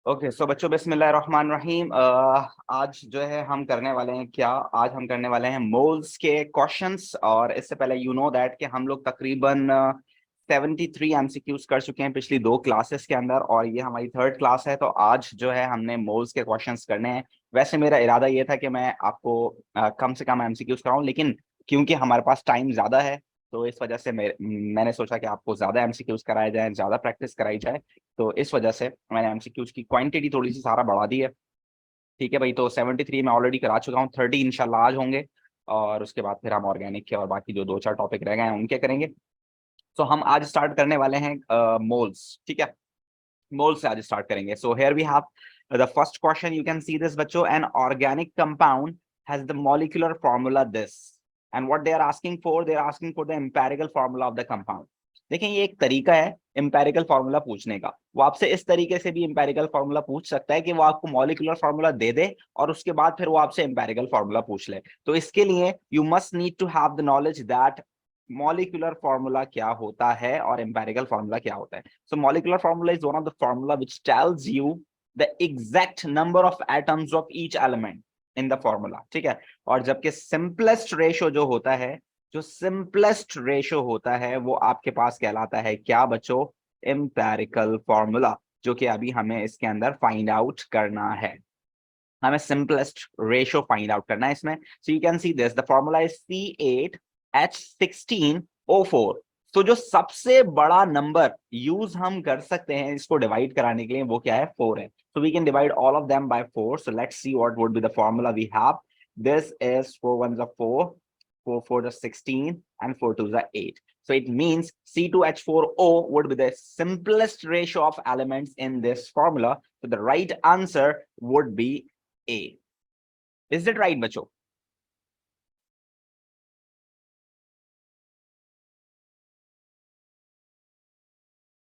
Okay so बच्चों बिस्मिल्लाहिर्रहमानिर्रहीम। आज जो है हम करने वाले हैं क्या, आज हम करने वाले हैं मोल्स के क्वेश्चंस। और इससे पहले यू नो दैट कि हम लोग तकरीबन 73 एमसीक्यूज कर चुके हैं पिछली दो क्लासेस के अंदर, और ये हमारी थर्ड क्लास है। तो आज जो है हमने मोल्स के क्वेश्चंस करने हैं। वैसे मेरा इरादा ये था कि मैं आपको कम से कम एमसीक्यूज कराऊं, लेकिन क्योंकि हमारे पास टाइम ज्यादा है तो इस वजह से मैंने सोचा कि आपको ज्यादा एमसीक्यूज कराए जाए, ज्यादा प्रैक्टिस कराई जाए। तो इस वजह से मैंने एमसीक्यूज की क्वांटिटी थोड़ी सी सारा बढ़ा दी है। ठीक है भाई, तो 73 में ऑलरेडी करा चुका हूँ, 30 इंशाल्लाह आज होंगे। और उसके बाद फिर हम ऑर्गेनिक के और बाकी जो दो चार टॉपिक रह गए हैं उनके करेंगे। तो हम आज स्टार्ट करने वाले हैं मोल्स। ठीक है, मोल्स से आज स्टार्ट करेंगे। So here we have the first question, you can see this बच्चों। An organic compound has the molecular formula this, and what they are asking for, they are asking for the empirical formula of the compound. देखें, ये एक तरीका है empirical formula पूछने का। वो आपसे इस तरीके से भी एम्पेरिकल फॉर्मूला पूछ सकता है कि वो आपको मॉलिक्यूलर फॉर्मूला दे दे और उसके बाद फिर वो आपसे एम्पेरिकल फॉर्मूला पूछ ले। तो इसके लिए you must need to have the knowledge that molecular formula क्या होता है और एम्पेरिकल फॉर्मूला क्या होता है। So molecular formula is one of the formula which tells you the exact number of atoms of each element in the formula. ठीक है, और जबकि सिंपलेस्ट रेशो जो होता है, जो सिंपलेस्ट रेशो होता है वो आपके पास कहलाता है क्या बच्चों? एम्पेरिकल फॉर्मूला, जो कि अभी हमें इसके अंदर फाइंड आउट करना है। हमें सिंपलेस्ट रेशो फाइंड आउट करना है इसमें। So you can see this, the formula is C8H16O4। तो जो सबसे बड़ा नंबर यूज हम कर सकते हैं इसको डिवाइड कराने के लिए वो क्या है? 4 है। So we can divide all of them by 4. So let's see what would be the formula we have. This is 4 ones are 4, 4 4 is 16, and 4 2s are 8. So it means C2H4O would be the simplest ratio of elements in this formula. So the right answer would be A. Is it right, बच्चों?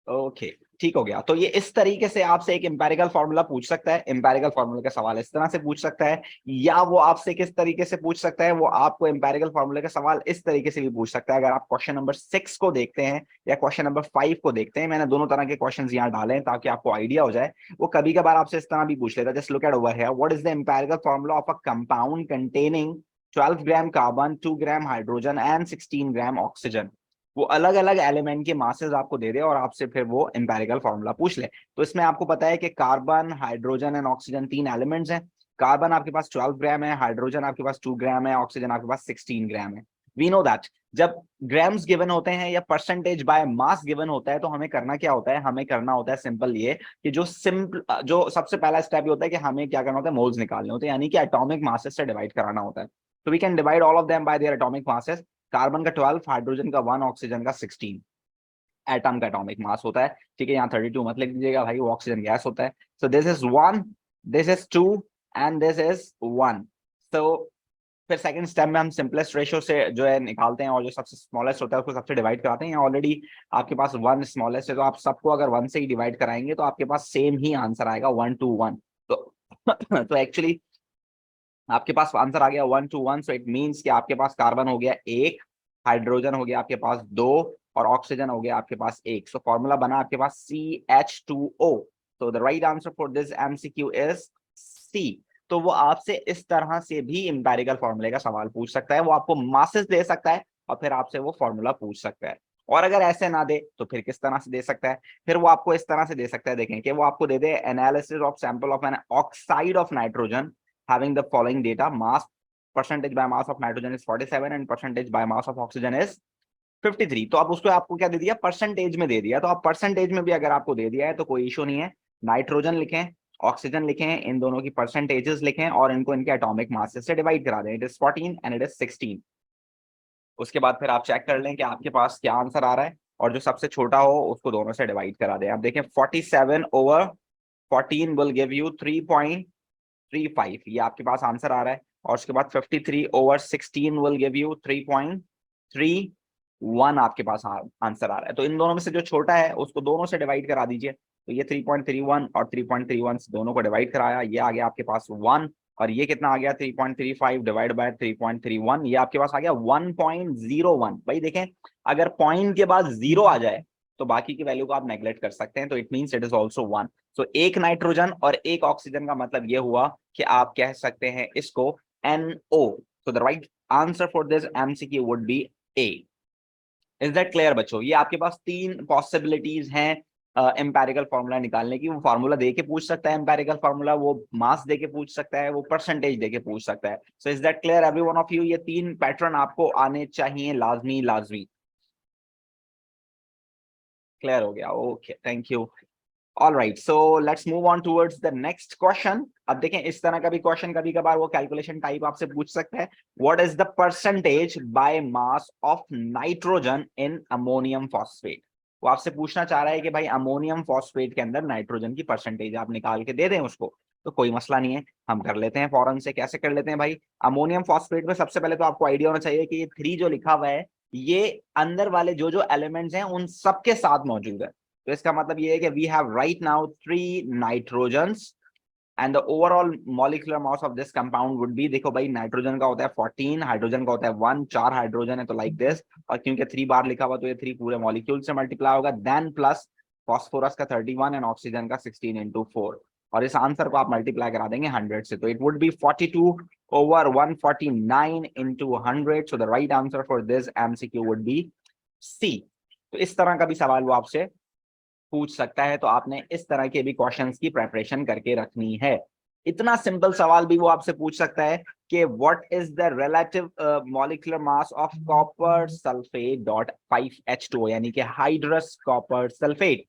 Okay, ठीक हो गया। तो ये इस तरीके से आपसे एक एम्पेरिकल फॉर्मूला पूछ सकता है, एम्पेरिकल फॉर्मूले का सवाल इस तरह से पूछ सकता है, या वो आपसे किस तरीके से पूछ सकता है, वो आपको एम्पेरिकल फॉर्मूले का सवाल इस तरीके से भी पूछ सकता है। अगर आप क्वेश्चन नंबर 6 को देखते हैं या क्वेश्चन नंबर 5 को देखते हैं, मैंने दोनों तरह के क्वेश्चन यहाँ डाले हैं ताकि आपको आइडिया हो जाए। वो कभी कभार आपसे इस तरह भी पूछ लेता है, just look at over here, what is the empirical formula of a compound containing 12 gram carbon, 2 gram hydrogen and 16 gram oxygen. वो अलग अलग एलिमेंट के मासेस आपको दे दे और आपसे फिर वो एम्पेरिकल फॉर्मूला पूछ ले। तो इसमें आपको पता है कि कार्बन, हाइड्रोजन एंड ऑक्सीजन तीन एलिमेंट्स हैं। कार्बन आपके पास 12 ग्राम है, हाइड्रोजन आपके पास 2 ग्राम है, ऑक्सीजन आपके पास 16 ग्राम है। वी नो दैट जब ग्राम्स गिवन होते हैं या परसेंटेज बाय मास गिवन होता है तो हमें करना क्या होता है? हमें करना होता है सिंपल ये कि जो सबसे पहला स्टेप ये होता है कि हमें क्या करना होता है? मोल्स निकालने होते हैं, यानी कि एटॉमिक मासेस से डिवाइड कराना होता है। तो we can divide all of them by their atomic masses. Carbon का 12, हाइड्रोजन का 1, ऑक्सीजन का 16 एटम का एटॉमिक मास होता है। ठीक है, यहाँ 32 मत लिख दीजिएगा भाई, वो ऑक्सीजन गैस होता है। So this is 1, this is 2 and this is 1। सो फिर सेकंड स्टेप में हम सिंपलेस्ट रेशियो से जो है निकालते हैं और जो सबसे स्मॉलेस्ट होता है उसको सबसे डिवाइड कराते हैं। ऑलरेडी आपके पास 1 स्मॉलेस्ट है, तो आप सबको अगर 1 से ही डिवाइड कराएंगे तो आपके पास सेम ही आंसर आएगा, 1 to 1। तो तो एक्चुअली आपके पास आंसर आ गया 1 to 1। सो इट मीन्स कि आपके पास कार्बन हो गया 1, हाइड्रोजन हो गया आपके पास 2, और ऑक्सीजन हो गया आपके पास 1। सो फॉर्मूला बना आपके पास CH2O। तो the right answer for this MCQ is C. तो वो आपसे इस तरह से भी इंपेरिकल फॉर्मूले का सवाल पूछ सकता है, वो आपको मासेस दे सकता है और फिर आपसे वो फॉर्मूला पूछ सकता है। और अगर ऐसे ना दे तो फिर किस तरह से दे सकता है? फिर वो आपको इस तरह से दे सकता है, देखें कि वो आपको दे दे analysis of sample of an oxide of nitrogen having the following data: mass, percentage by mass of nitrogen is 47 and percentage by mass of oxygen is 53। तो अब उसको आपको क्या दे दिया? परसेंटेज में दे दिया। तो अब परसेंटेज में भी अगर आपको दे दिया है तो कोई इशू नहीं है। नाइट्रोजन लिखें, ऑक्सीजन लिखें, इन दोनों की परसेंटेजेस लिखें और इनको इनके एटॉमिक मासेस से डिवाइड करा दें। It is 14 and it is 16। उसके बाद फिर आप चेक कर लें कि आपके पास क्या आंसर आ रहा है, और जो सबसे छोटा हो उसको दोनों से डिवाइड करा दें। आप देखें 47 over 14 will give you 3.35, ये आपके पास आंसर आ रहा है। और उसके बाद 53 over 16 will give you 3.31 आपके पास आंसर आ रहा है। तो इन दोनों में से जो छोटा है उसको दोनों से डिवाइड करा दीजिए। तो ये 3.31 और 3.31 दोनों को डिवाइड कराया, ये आ गया आपके पास 1। और ये कितना आ गया? 3.35 डिवाइड बाय 3.31, ये आपके पास आ गया 1.01। भाई देखें, अगर पॉइंट के बाद जीरो आ जाए तो बाकी की वैल्यू को आप नेग्लेक्ट कर सकते हैं, तो it means it is also 1। सो एक नाइट्रोजन और एक ऑक्सीजन का मतलब ये हुआ कि आप कह सकते हैं इसको NO। So the right answer for this MCQ would be A। Is that clear बच्चों? ये आपके पास तीन पॉसिबिलिटीज हैं एम्पेरिकल फॉर्मूला निकालने की। वो फार्मूला दे के पूछ सकता है एम्पेरिकल फॉर्मूला, वो मास दे के पूछ सकता है, वो परसेंटेज दे के पूछ सकता है। So is that clear every one of you? ये तीन पैटर्न आपको आने चाहिए, लाजमी लाजमी। क्लियर हो गया? Okay, thank you. All right, so let's move on towards the next question. अब देखें, इस तरह का भी क्वेश्चन कभी कभार वो कैलकुलेशन टाइप आपसे पूछ सकता है। What is the percentage by mass of nitrogen in ammonium phosphate? वो आपसे पूछना चाह रहा है कि भाई अमोनियम फॉस्फेट के अंदर नाइट्रोजन की परसेंटेज आप निकाल के दे दें उसको। तो कोई मसला नहीं है, हम कर लेते हैं फौरन से। कैसे कर लेते हैं भाई? अमोनियम फॉस्फेट में सबसे पहले तो आपको आइडिया होना चाहिए कि ये 3 जो लिखा हुआ है, ये अंदर वाले जो जो एलिमेंट्स हैं उन सबके साथ मौजूद है। तो इसका मतलब ये है कि we have right now 3 nitrogens and the overall molecular mass of this compound would be, देखो भाई नाइट्रोजन का होता है 14, हाइड्रोजन का होता है 1, 4 हाइड्रोजन है तो लाइक दिस, और क्योंकि 3 बार लिखा हुआ तो ये 3 पूरे मॉलिक्यूल से मल्टीप्लाई होगा, देन प्लस फॉस्फोरस का 31 एंड ऑक्सीजन का 16 इंटू 4, और इस आंसर को आप मल्टीप्लाई करा देंगे 100 से, तो it would be 42 over 149 into 100। so the right answer for this MCQ would be C। तो इस तरह का भी सवाल वो आपसे पूछ सकता है, तो आपने इस तरह के भी क्वेश्चंस की प्रिपरेशन करके रखनी है। इतना सिंपल सवाल भी वो आपसे पूछ सकता है कि what is the relative molecular mass of copper sulphate dot 5H2O, यानी कि हाइड्रस कॉपर सल्फेट।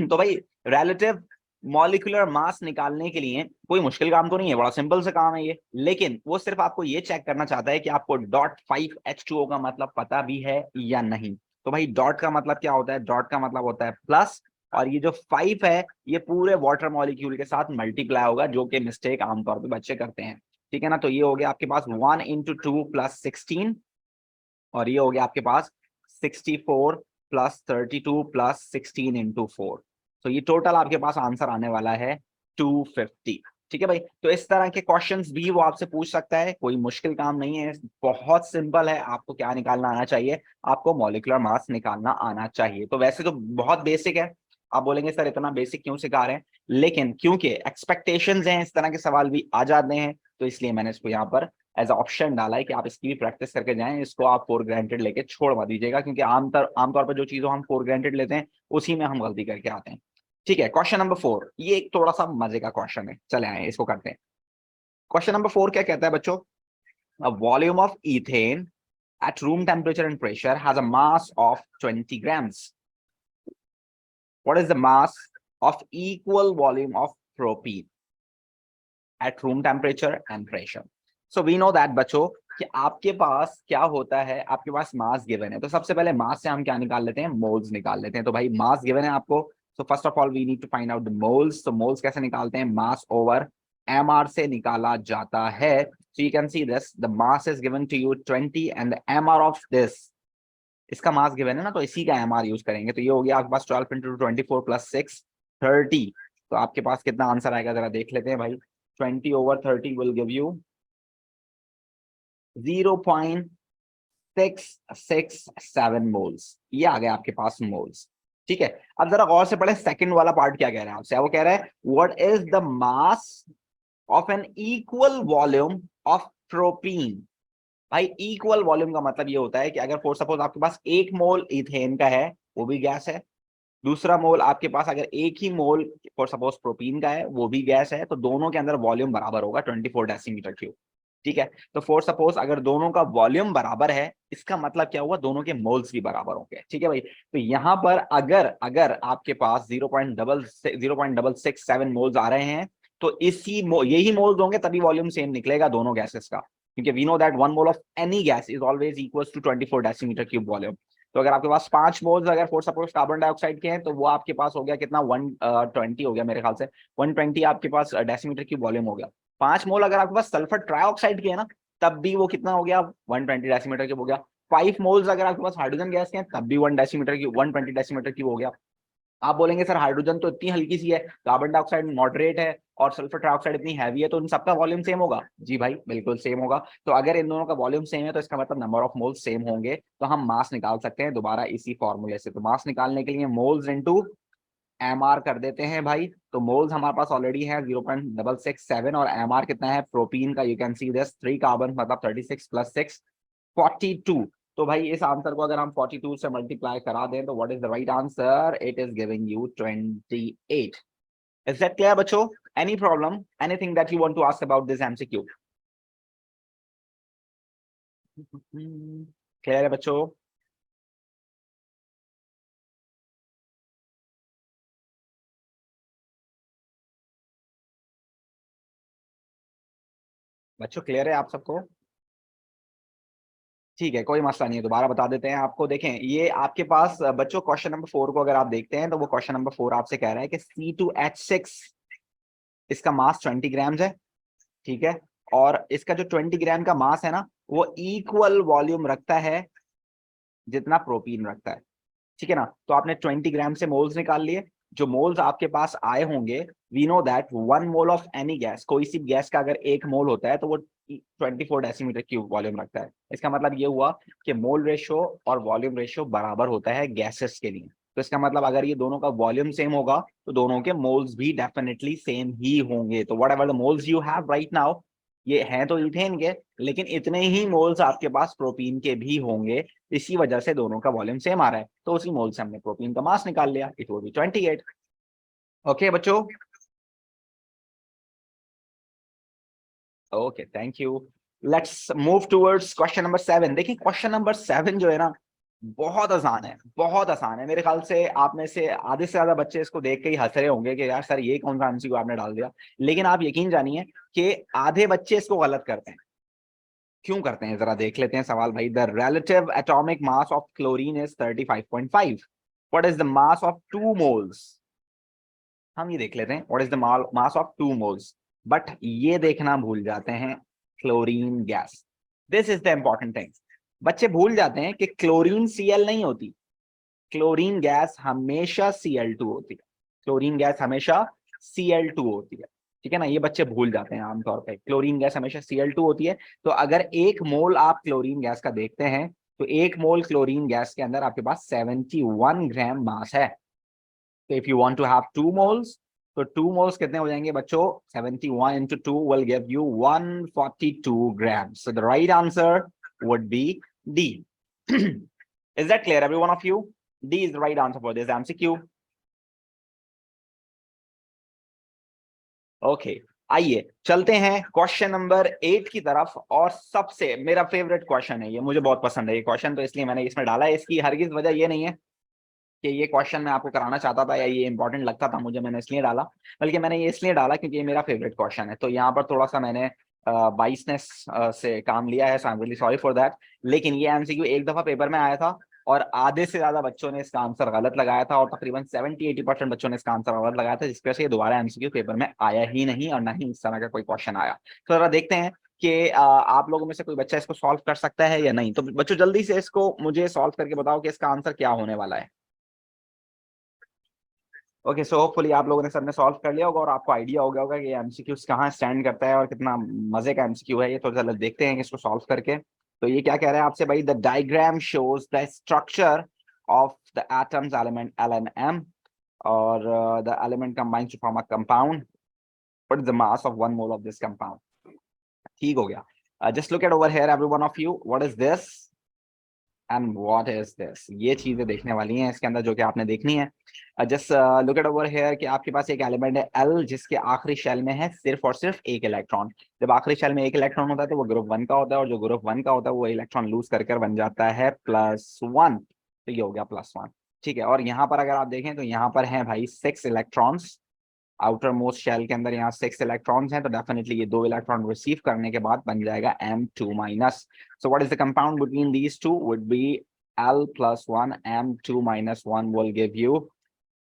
तो भाई रिलेटिव मॉलिक्यूलर मास निकालने के लिए कोई मुश्किल काम तो नहीं है, बड़ा सिंपल सा काम है ये, लेकिन वो सिर्फ आपको ये चेक करना चाहता है कि आपको डॉट 5H2O का मतलब पता भी है या नहीं। तो भाई डॉट का मतलब क्या होता है? डॉट का मतलब होता है प्लस, और ये जो 5 है ये पूरे वाटर मॉलिक्यूल के साथ मल्टीप्लाई होगा, जो कि मिस्टेक आमतौर पे बच्चे करते हैं। ठीक है ना? तो ये हो गया आपके पास 1 into 2 plus 16, और ये हो गया आपके पास 64 plus 32 plus 16 into 4। तो ये टोटल आपके पास आंसर आने वाला है 250। ठीक है भाई, तो इस तरह के क्वेश्चंस भी वो आपसे पूछ सकता है, कोई मुश्किल काम नहीं है, बहुत सिंपल है। आपको क्या निकालना आना चाहिए? आपको मॉलिक्यूलर मास निकालना आना चाहिए। तो वैसे तो बहुत बेसिक है, आप बोलेंगे सर इतना बेसिक क्यों सिखा रहे हैं, लेकिन क्योंकि एक्सपेक्टेशंस हैं इस तरह के सवाल भी आ जाते हैं, तो इसलिए मैंने इसको यहाँ पर एज ऑप्शन डाला है कि आप इसकी भी प्रैक्टिस करके जाएं। इसको आप फॉर ग्रांटेड लेके छोड़ मत दीजिएगा, क्योंकि आमतौर पर जो चीजों हम फॉर ग्रांटेड लेते हैं उसी में हम गलती करके आते हैं। ठीक है, क्वेश्चन नंबर 4, ये एक थोड़ा सा मजे का क्वेश्चन है, चले आए इसको करते हैं। क्वेश्चन नंबर 4 क्या कहता है बच्चों? A volume of ethane at room temperature and pressure has a mass of 20 grams. What is the mass of equal volume of propene at room temperature and pressure? So we know that बच्चों कि आपके पास क्या होता है, आपके पास mass given है, तो सबसे पहले मास से हम क्या निकाल लेते हैं? मोल्स निकाल लेते हैं। तो भाई मास गिवन है आपको, so first of all we need to find out the moles। तो मोल्स कैसे निकालते हैं? मास ओवर mr से निकाला जाता है। So you can see this, the mass is given to you 20 and the mr of this, इसका मास गिवन है ना, तो इसी का एमआर यूज करेंगे। तो ये हो गया आपके पास 12 इंटू 24 प्लस 6 30। तो आपके पास कितना आंसर आएगा जरा देख लेते हैं भाई। 20 over 30 will give you 0.667 moles. ये आ गया आपके पास मोल्स। ठीक है, अब जरा गौर से पढ़े सेकंड वाला पार्ट क्या कह रहा है आपसे। वो कह रहा है what is the mass of an equal volume of propene. भाई इक्वल वॉल्यूम का मतलब ये होता है कि अगर फॉर सपोज आपके पास 1 मोल इथेन का है, वो भी गैस है, दूसरा मोल आपके पास अगर 1 ही मोल फॉर सपोज प्रोपीन का है, वो भी गैस है, तो दोनों के अंदर वॉल्यूम बराबर होगा 24 डेसीमीटर क्यूब। ठीक है, तो फॉर सपोज अगर दोनों का वॉल्यूम बराबर है, इसका मतलब क्या हुआ? दोनों के मोल्स भी बराबर होंगे। ठीक है भाई, तो यहां पर अगर अगर आपके पास 0.667 मोल्स आ रहे हैं, तो यही मोल्स होंगे तभी वॉल्यूम सेम निकलेगा दोनों गैसेस का, क्योंकि we know that 1 mole of any gas is always equals to 24 decimetre cube volume. तो अगर आपके पास 5 मोल्स अगर फॉर सपोज कार्बन डाइऑक्साइड के हैं, तो वो आपके पास हो गया कितना? 120 हो गया मेरे ख्याल से, 120 आपके पास डेसीमीटर क्यूब वॉल्यूम हो गया। 5 मोल अगर आपके पास सल्फर ट्राइऑक्साइड के है ना, तब भी वो कितना हो गया? 120 डेसीमीटर क्यूब हो गया। 5 मोल्स अगर आपके पास हाइड्रोजन गैस के हैं, तब भी 120 डेसीमीटर क्यूब हो गया। आप बोलेंगे सर हाइड्रोजन तो इतनी हल्की सी है, कार्बन डाइऑक्साइड मॉडरेट है, और सल्फर ट्राइऑक्साइड इतनी हैवी है तो इन सबका वॉल्यूम सेम होगा। जी भाई बिल्कुल सेम होगा। तो अगर इन दोनों का वॉल्यूम सेम है तो इसका मतलब नंबर ऑफ मोल्स सेम होंगे, तो हम मास निकाल सकते हैं दोबारा इसी फॉर्मूले से। तो मास निकालने के लिए मोल्स इनटू एमआर कर देते हैं भाई। तो मोल्स हमारे पास ऑलरेडी है 0.667 और एमआर कितना है प्रोटीन का, you can see this 3 carbon मतलब 36 प्लस 6 42। तो भाई इस आंसर को अगर हम 42 से मल्टीप्लाई करा दें तो what is the right answer, it is giving you 28। Is that clear बच्चों? Any problem, anything that you want to ask about this MCQ? Clear है बच्चों? बच्चों क्लियर है आप सबको? ठीक है, कोई मसला नहीं है, दोबारा बता देते हैं आपको। देखें ये आपके पास बच्चों क्वेश्चन नंबर 4 को अगर आप देखते हैं तो वो क्वेश्चन नंबर 4 आपसे कह रहा है कि C2H6 इसका मास 20 ग्राम्स है, ठीक है। और इसका जो 20 ग्राम का मास है ना वो इक्वल वॉल्यूम रखता है जितना प्रोटीन रखता है, ठीक है ना। तो आपने 20 ग्राम से मोल्स निकाल लिए। जो मोल्स आपके पास आए होंगे, we know that 1 mole of any gas, कोई सी गैस का अगर 1 मोल होता है तो वो 24 डेसीमीटर क्यूब वॉल्यूम रखता है। इसका मतलब ये हुआ कि मोल रेशियो और वॉल्यूम रेशियो बराबर होता है गैसेस के लिए। तो इसका मतलब अगर ये दोनों का वॉल्यूम सेम होगा तो दोनों के मोल्स भी डेफिनेटली सेम ही होंगे। तो what ever the moles you have right now, ये हैं तो इथेन के, लेकिन इतने ही मोल्स आपके पास प्रोटीन के भी होंगे। इसी वजह से दोनों का वॉल्यूम सेम आ रहा है, तो उसी मोल से हमने प्रोटीन का मास निकाल लिया, इट विल बी 28। ओके बच्चों? Okay thank you. Let's move towards question number 7। देखिए क्वेश्चन नंबर 7 जो है ना बहुत आसान है, बहुत आसान है। मेरे ख्याल से आप में से आधे से ज्यादा बच्चे इसको देख के ही हंस रहे होंगे कि यार सर ये कौन सा एमसीक्यू आपने डाल दिया। लेकिन आप यकीन जानिए कि आधे बच्चे इसको गलत करते हैं। क्यों करते हैं जरा देख लेते हैं सवाल भाई। The relative atomic mass of chlorine is 35.5। What is the mass of 2 moles? हम ये देख लेते हैं what is the mass of 2 moles. But ये देखना भूल जाते हैं chlorine gas. This is the important thing. बच्चे भूल जाते हैं कि क्लोरीन Cl नहीं होती, क्लोरीन गैस हमेशा Cl2 होती है। क्लोरीन गैस हमेशा Cl2 होती है, ठीक है ना। ये बच्चे भूल जाते हैं आमतौर पे, क्लोरीन गैस हमेशा Cl2 होती है। तो अगर 1 मोल आप क्लोरीन गैस का देखते हैं तो 1 मोल क्लोरीन गैस के अंदर आपके पास 71 ग्राम मास है। तो if you want to have 2 moles तो 2 मोल्स कितने हो जाएंगे बच्चों? 71 into 2 will give you 142 grams. So the right answer would be D. Is that clear, every one of you? D is the right answer for this MCQ. Okay, आइए चलते हैं question number 8 की तरफ। और सबसे मेरा फेवरेट क्वेश्चन है ये, मुझे बहुत पसंद है ये क्वेश्चन, तो इसलिए मैंने इसमें डाला है। इसकी हरगिज वजह ये नहीं है कि ये क्वेश्चन मैं आपको कराना चाहता था या ये इंपॉर्टेंट लगता था मुझे, मैंने इसलिए डाला, बल्कि मैंने ये इसलिए डाला क्योंकि ये मेरा फेवरेट क्वेश्चन है। तो यहाँ पर थोड़ा सा मैंने बाइसनेस से काम लिया है, so I am really sorry for that. लेकिन ये एमसीक्यू एक दफा पेपर में आया था और आधे से ज्यादा बच्चों ने इसका आंसर गलत लगाया था, और तकरीबन 70-80% बच्चों ने इसका आंसर गलत लगाया था, जिसकी वजह से ये दोबारा एमसीक्यू पेपर में आया ही नहीं और ना ही इस तरह का कोई क्वेश्चन आया। तो जरा देखते हैं कि आप लोगों में से कोई बच्चा इसको सॉल्व कर सकता है या नहीं। तो बच्चों जल्दी से इसको मुझे सॉल्व करके बताओ कि इसका आंसर क्या होने वाला है। ओके, सो होपफुली आप लोगों ने सबने सॉल्व कर लिया होगा और आपको आइडिया हो गया होगा कि एमसीक्यूज कहाँ स्टैंड करता है और कितना मजे का एमसीक्यू है ये। तो चलो देखते हैं इसको सॉल्व करके। तो ये क्या कह रहा है आपसे भाई, the diagram shows the structure of the atoms element L and M, और the element combines to form a compound. What is the mass of 1 mole of this compound? ठीक हो गया। Just look at over here every one of you, what is this and what is this? ये चीजें देखने वाली हैं इसके अंदर जो कि आपने देखनी है। Just look at over here कि आपके पास एक एलिमेंट है L जिसके आखिरी शेल में है सिर्फ और सिर्फ एक इलेक्ट्रॉन। जब आखिरी शेल में एक इलेक्ट्रॉन होता है तो वो ग्रुप 1 का होता है, और जो ग्रुप 1 का होता है वो इलेक्ट्रॉन लूज कर कर बन जाता है +1। तो ये हो गया +1, ठीक है। और यहाँ पर अगर आप देखें तो यहाँ पर है भाई 6 इलेक्ट्रॉन्स। आउटर मोस्ट शेल के अंदर यहाँ 6 इलेक्ट्रॉन्स हैं, तो डेफिनेटली ये 2 इलेक्ट्रॉन रिसीव करने के बाद बन जाएगा M2-। So what is the compound between these two? Would be L+1 M2-1 will give you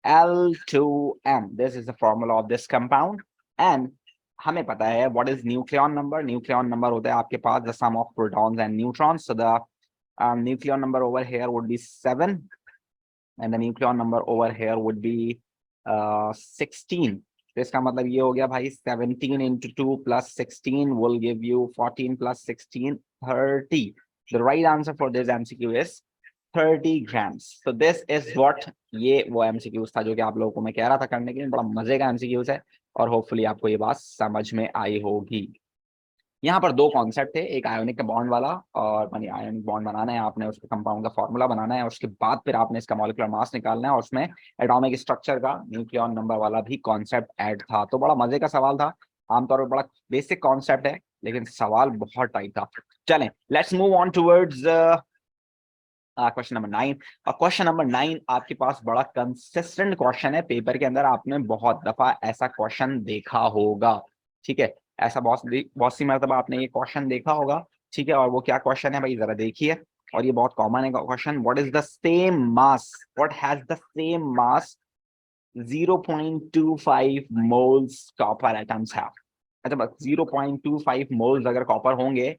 L2M. This is the formula of this compound. And हमें पता है what is nucleon number? Nucleon number होता है आपके पास the sum of protons and neutrons. So the nucleon number over here would be 7, and the nucleon number over here would be 16. तो इसका मतलब ये हो गया भाई 17 into 2 plus 16 will give you 14 plus 16 30. The right answer for this MCQ is 30 grams. So this is what, ये वो MCQs था जो कि आप लोगों को मैं कह रहा था करने के लिए, बड़ा मजे का MCQs है और होपफुली आपको ये बात समझ में आई होगी। यहाँ पर दो कॉन्सेप्ट थे, एक आयोनिक बॉन्ड वाला और मानी आयोनिक बॉन्ड बनाना है आपने, उसके कंपाउंड का फॉर्मूला बनाना है, उसके बाद फिर आपने इसका मॉलिक्यूलर मास निकालना है और उसमें एटॉमिक स्ट्रक्चर का न्यूक्लियन नंबर वाला भी कॉन्सेप्ट ऐड था। तो बड़ा मजे का सवाल था, आमतौर पर बड़ा बेसिक कॉन्सेप्ट है लेकिन सवाल बहुत टाइट था। चलें, let's move on towards question number 9। और क्वेश्चन नंबर 9 आपके पास बड़ा कंसिस्टेंट क्वेश्चन है पेपर के अंदर, आपने बहुत दफा ऐसा क्वेश्चन देखा होगा, ठीक है, ऐसा बहुत सी मरतबा आपने ये क्वेश्चन देखा होगा, ठीक है। और वो क्या क्वेश्चन है भाई, जरा देखिए, और ये बहुत कॉमन है question. What is the same mass, what has the same mass 0.25 moles copper atoms have. अच्छा बस 0.25 मोल्स अगर कॉपर होंगे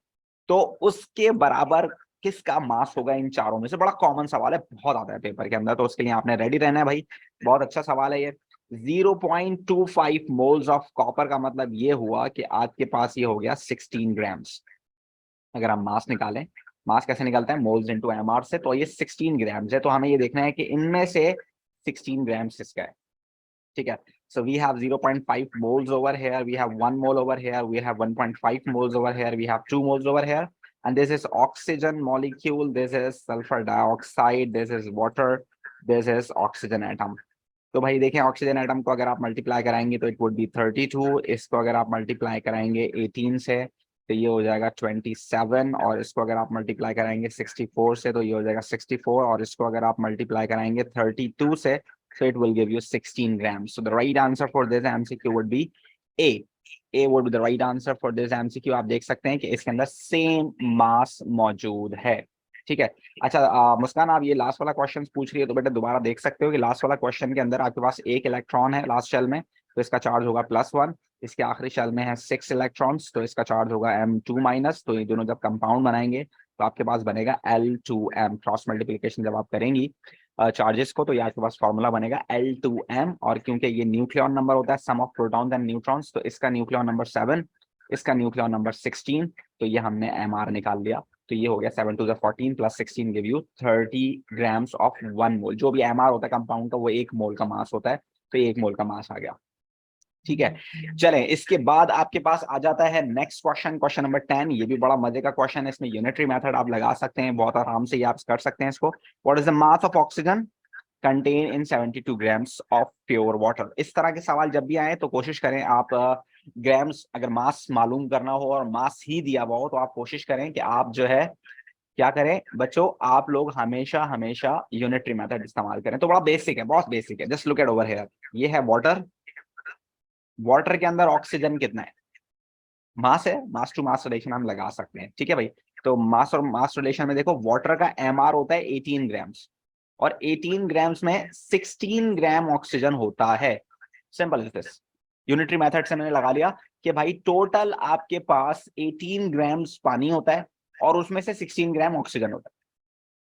तो उसके बराबर किसका मास होगा इन चारों में से। बड़ा कॉमन सवाल है, बहुत आता है पेपर के अंदर, तो उसके लिए आपने रेडी रहना है भाई, बहुत अच्छा सवाल है ये। 0.25 मोल्स ऑफ कॉपर का मतलब ये हुआ कि आपके पास ये हो गया 16 ग्राम्स। अगर हम मास निकालें, मास कैसे निकलता है, मोल्स इनटू एमआर से, तो ये 16 ग्राम्स है, तो हमें ये देखना है कि इनमें से 16 ग्राम्स किसका है, ठीक है। So we have 0.5 moles over here, we have 1 mole over here, we have 1.5 moles over here, we have 2 moles over here, and this is oxygen molecule, this is sulfur dioxide, this is water, this is oxygen atom। तो भाई देखें, oxygen atom को अगर आप multiply कराएंगे तो it would be 32, इसको अगर आप मल्टीप्लाई कराएंगे 18 से तो ये हो जाएगा 27, और इसको अगर आप मल्टीप्लाई कराएंगे 64 से तो ये हो जाएगा 64, और इसको अगर आप मल्टीप्लाई कराएंगे 32 से so it will give you 16 grams. So the right answer for this MCQ would be A. A would be the right answer for this MCQ। आप देख सकते हैं कि इसके अंदर सेम मास मौजूद है, ठीक है। अच्छा मुस्कान, आप ये लास्ट वाला क्वेश्चन पूछ रही है तो बेटा दोबारा देख सकते हो कि लास्ट वाला क्वेश्चन के अंदर आपके पास एक इलेक्ट्रॉन है लास्ट शेल में, तो इसका चार्ज होगा +1। इसके आखिरी शेल में है 6 इलेक्ट्रॉन्स, तो इसका चार्ज होगा M2-। तो ये दोनों जब कंपाउंड बनाएंगे तो आपके पास बनेगा L2M। क्रॉस मल्टीप्लिकेशन जब आप करेंगी चार्जेस को तो ये आपके पास फॉर्मूला बनेगा L2M, और क्योंकि ये न्यूक्लियन नंबर होता है सम ऑफ प्रोटॉन्स एंड न्यूट्रॉन्स, तो इसका न्यूक्लियन नंबर 7, इसका न्यूक्लियन नंबर 16, तो ये हमने MR निकाल लिया, तो ये हो गया 7 to the 14 plus 16 give you 30 grams of 1 मोल। जो भी MR होता है कंपाउंड का वो 1 मोल का मास होता है, तो ये 1 मोल का मास आ गया, ठीक है। चलें, इसके बाद आपके पास आ जाता है नेक्स्ट क्वेश्चन, क्वेश्चन नंबर 10। ये भी बड़ा मजे का क्वेश्चन है, इसमें यूनिटरी मेथड आप लगा सकते हैं, बहुत आराम से ये आप कर सकते हैं इसको। What is the mass of oxygen contain in 72 grams of pure water. इस तरह के सवाल जब भी आए तो कोशिश करें आप ग्राम्स, अगर मास मालूम करना हो और मास ही दिया हुआ हो तो आप कोशिश करें कि आप जो है क्या करें बच्चों, आप लोग हमेशा हमेशा यूनिटरी मेथड इस्तेमाल करें। तो बड़ा बेसिक है, बहुत बेसिक है, just look at over here. ये है वाटर, वाटर के अंदर ऑक्सीजन कितना है, मास है, मास टू मास रिलेशन हम लगा सकते हैं, ठीक है भाई। तो मास और मास रिलेशन में देखो, वाटर का MR होता है 18 ग्राम्स, और 18 ग्राम्स में 16 ग्राम ऑक्सीजन होता है। Simple is this, unitary method से मैंने लगा लिया कि भाई टोटल आपके पास 18 ग्राम्स पानी होता है और उसमें से 16 ग्राम ऑक्सीजन होता है।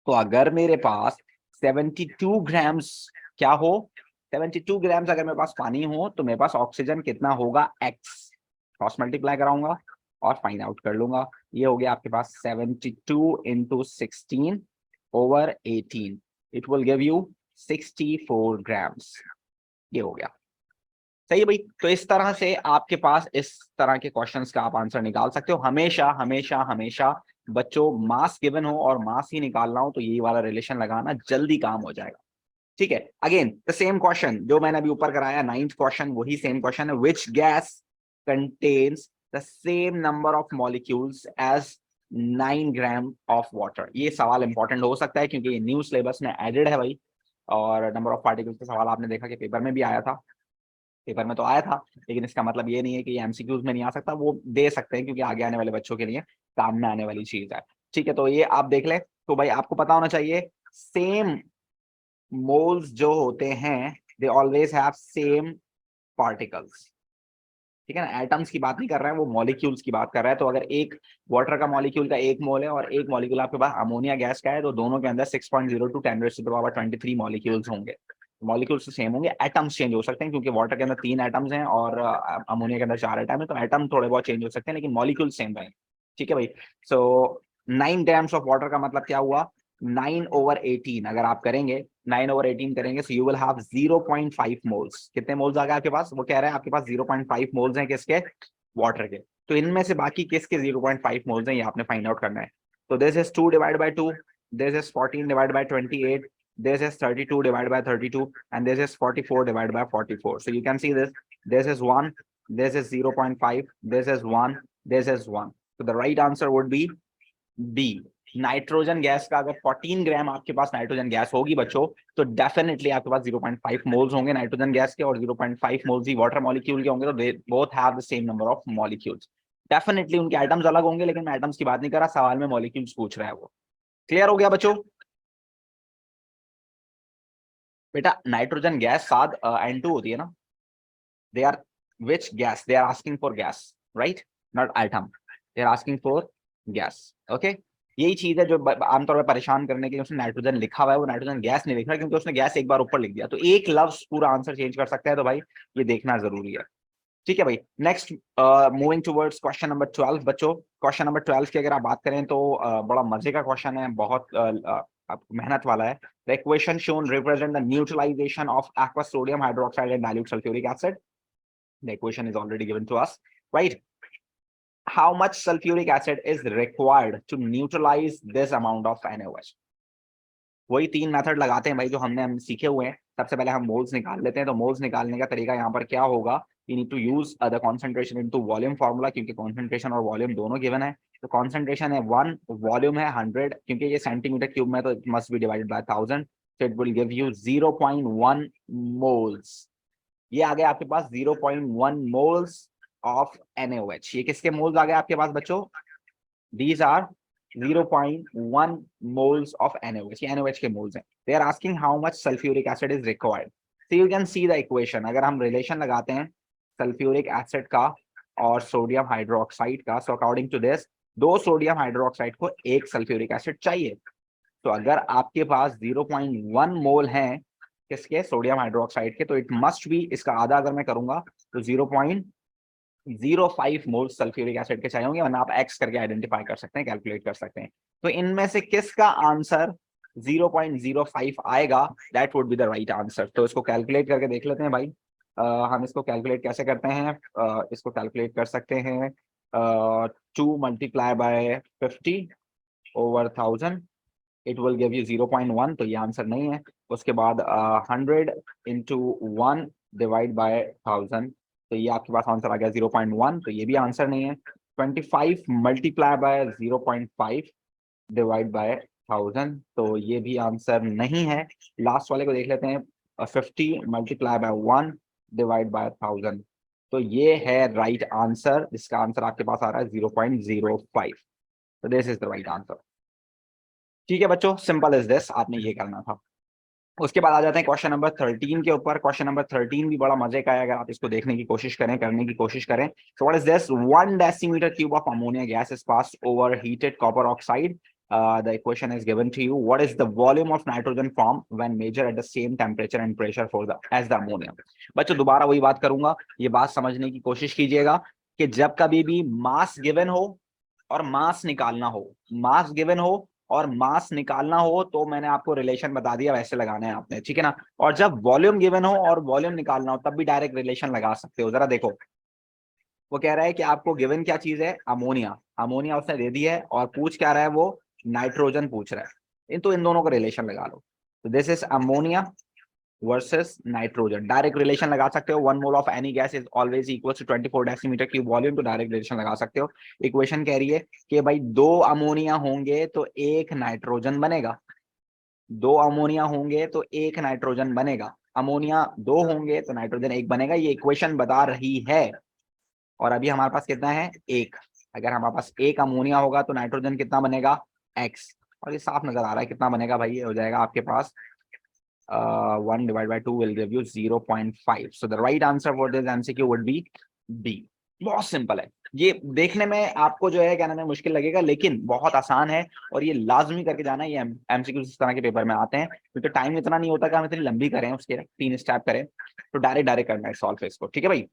तो अगर मेरे पास 72 ग्राम्स क्या हो, 72 ग्राम्स अगर मेरे पास पानी हो तो मेरे पास ऑक्सीजन कितना होगा, X। क्रॉस मल्टीप्लाई कराऊंगा और फाइंड आउट कर लूंगा। ये हो गया आपके पास 72 into 16 over 18, it will give you 64 grams. ये हो गया, सही है भाई। तो इस तरह से आपके पास इस तरह के क्वेश्चंस का आप आंसर निकाल सकते हो। हमेशा हमेशा हमेशा बच्चों मास गिवन हो और मास ही निकालना हो तो यही वाला रिलेशन लगाना, जल्दी काम हो जाएगा, ठीक है। अगेन द सेम क्वेश्चन जो मैंने अभी ऊपर कराया 9th क्वेश्चन, वही सेम क्वेश्चन है। Which gas contains the same number of molecules as 9 gram of water. ये सवाल इंपॉर्टेंट हो सकता है क्योंकि ये न्यू सिलेबस में एडेड है भाई, और नंबर ऑफ पार्टिकल्स का सवाल आपने देखा कि पेपर में भी आया था, पेपर में तो आया था, लेकिन इसका मतलब ये नहीं है कि ये एमसीक्यूज में नहीं आ सकता, वो दे सकते हैं क्योंकि आगे आने वाले बच्चों के लिए काम में आने वाली चीज है, ठीक है। तो ये आप देख लें, तो भाई आपको पता होना चाहिए सेम मोल्स जो होते हैं they always have same particles, ठीक है ना। एटम्स की बात नहीं कर रहा है, वो मॉलिक्यूल्स की बात कर रहा है। तो अगर एक वाटर का मॉलिक्यूल का 1 मोल है और एक मॉलिक्यूल आपके पास अमोनिया गैस का है तो दोनों के अंदर 6.02 × 10⁻23 मॉलिक्यूल्स होंगे। मॉलिक्यूल्स तो सेम होंगे, एटम्स चेंज हो सकते हैं क्योंकि वाटर के अंदर 3 एटम्स हैं और अमोनिया के अंदर 4 एटम है, तो एटम थोड़े बहुत चेंज हो सकते हैं लेकिन मॉलिक्यूल सेम रहेंगे। ठीक है भाई। सो 9 ग्राम्स ऑफ वाटर का मतलब क्या हुआ, 9/18 अगर आप करेंगे 9/18 करेंगे so you will have 0.5 moles. कितने मोल्स आ गए आपके पास, वो कह रहे हैं आपके पास 0.5 मोल्स हैं किसके, वाटर के। तो इनमें से बाकी किसके 0.5 मोल्स हैं ये आपने फाइंड आउट करना है। तो this is 2 divide by 2, this is 14 divide by 28, this is 32 divided by 32, and this is 44 divided by 44. So you can see this is 1, this is 0.5, this is 1, this is 1. So the right answer would be B. Nitrogen gas का अगर 14 ग्राम आपके पास nitrogen gas होगी बच्चों, तो definitely आपके पास 0.5 moles होंगे nitrogen gas के और 0.5 मोल्स ही वाटर मॉलिक्यूल के होंगे, तो they both have the same number of molecules. Definitely उनके एटम्स अलग होंगे लेकिन मैं एटम्स की बात नहीं कर रहा, सवाल में मॉलिक्यूल्स पूछ रहा है वो। क्लियर हो गया बच्चों? बेटा नाइट्रोजन गैस साद N2 होती है ना, they are which gas, they are asking for gas, right, not atom, they are asking for gas. Okay, यही चीज है जो आमतौर पर परेशान करने के लिए उसने नाइट्रोजन लिखा हुआ है, वो नाइट्रोजन गैस नहीं लिख रहा क्योंकि उसने गैस एक बार ऊपर लिख दिया, तो एक लफ्ज पूरा आंसर चेंज कर सकता है, तो भाई ये देखना जरूरी है। ठीक है भाई। Next moving towards question number 12 बच्चों। क्वेश्चन नंबर 12 की अगर आप बात करें तो बड़ा मजे का क्वेश्चन है, बहुत मेहनत वाला है। The equation shown represent the neutralisation of aqueous sodium hydroxide and dilute sulfuric acid. The equation is already given to us, right? How much sulfuric acid is required to neutralize this amount of NaOH? वही 3 method लगाते हैं भाई जो हम सीखे हुए हैं। सबसे पहले हम मोल्स निकाल लेते हैं, तो मोल्स निकालने का तरीका यहाँ पर क्या होगा, you need to use the concentration into volume formula, क्योंकि concentration और वॉल्यूम दोनों गिवन है। तो concentration है 1, वॉल्यूम है 100, क्योंकि ये सेंटीमीटर क्यूब में, तो it must be divided by 1000, so it will give you 0.1 moles। ये आ गया आपके पास 0.1 moles of NaOH। ये किसके मोल्स आ गए आपके पास बच्चों, these are 0.1 moles of NaOH, ये NaOH के मोल्स हैं। They are asking how much sulfuric acid is required, so you can see the equation। अगर हम रिलेशन लगाते हैं सल्फ्यूरिक एसिड का और सोडियम हाइड्रोक्साइड का, so according to this 2 sodium hydroxide को 1 सल्फ्यूरिक एसिड चाहिए। तो अगर आपके पास 0.1 मोल है किसके, सोडियम हाइड्रोक्साइड के, तो इट मस्ट बी, इसका आधा अगर मैं करूंगा तो 0.05 मोल सल्फ्यूरिक एसिड के चाहिए होंगे, वरना आप एक्स करके आइडेंटिफाई कर सकते हैं, कैलकुलेट कर सकते हैं। तो इनमें से किसका आंसर 0.05 आएगा, that would be the right answer. तो इसको कैलकुलेट करके देख लेते हैं भाई। हम इसको कैलकुलेट कैसे करते हैं, इसको कैलकुलेट कर सकते हैं 2 multiply by 50/1000, it will give you 0.1, तो ये आंसर नहीं है। उसके बाद 100 इंटू 1 डिवाइड बाय 1000, तो ये आपके पास आंसर आ गया 0.1, तो ये भी आंसर नहीं है। 25 मल्टीप्लाई बाय 0.5 डिवाइड बाय 1000, तो ये भी आंसर नहीं है। लास्ट वाले को देख लेते हैं, 50 मल्टीप्लाई बाय 1 डिवाइड बाय 1000, तो ये है राइट आंसर। इसका आंसर आपके पास आ रहा है 0.05, तो this is the right answer. ठीक है बच्चों, सिंपल इज दिस, आपने ये करना था। उसके बाद आ जाते हैं क्वेश्चन नंबर 13 के ऊपर। क्वेश्चन नंबर 13 भी बड़ा मजे का है, अगर आप इसको देखने की कोशिश करें, करने की कोशिश करें। So what is this, 1 decimetre cube of ammonia gas is passed over heated copper oxide. The equation is given to you. What is the volume of nitrogen formed when measured at the same temperature and pressure for the as the ammonia? बच्चों दोबारा वही बात करूंगा, ये बात समझने की कोशिश कीजिएगा कि जब कभी भी मास गिवन हो और मास निकालना हो, मास गिवन हो और मास निकालना हो, तो मैंने आपको रिलेशन बता दिया, वैसे लगाना है आपने, ठीक है ना। और जब वॉल्यूम गिवन हो और वॉल्यूम निकालना हो तब भी डायरेक्ट रिलेशन लगा सकते हो। जरा देखो, वो कह रहा है कि आपको गिवन क्या चीज है, अमोनिया, अमोनिया उसने दे दी है, और पूछ क्या रहा है वो, नाइट्रोजन पूछ रहा है। इन दोनों का रिलेशन लगा लो। तो this is ammonia versus nitrogen, direct relation लगा सकते हो। 1 mole of any gas is always equal to 24 decimetre cube volume, तो डायरेक्ट रिलेशन लगा सकते हो। इक्वेशन कह रही है कि भाई 2 अमोनिया होंगे तो 1 नाइट्रोजन बनेगा, 2 अमोनिया होंगे तो 1 नाइट्रोजन बनेगा, अमोनिया 2 होंगे तो नाइट्रोजन 1 बनेगा, ये इक्वेशन बता रही है। और अभी हमारे पास कितना है, 1। अगर हमारे पास 1 अमोनिया होगा तो नाइट्रोजन कितना बनेगा, x। और ये साफ नजर आ रहा है कितना बनेगा भाई, ये हो जाएगा आपके पास 1 divided by 2 will give you 0.5. So the right answer for this MCQ would be B. बहुत सिंपल है ये, देखने में आपको जो है क्या नाम है मुश्किल लगेगा, लेकिन बहुत आसान है। और ये लाजमी करके जाना, ये एमसीक्यू इस तरह के पेपर में आते हैं, क्योंकि टाइम इतना नहीं होता कि हम इतनी लंबी करें, उसके 3 स्टेप करें, तो डायरेक्ट डायरेक्ट करना है सॉल्व इसको, ठीक है भाई।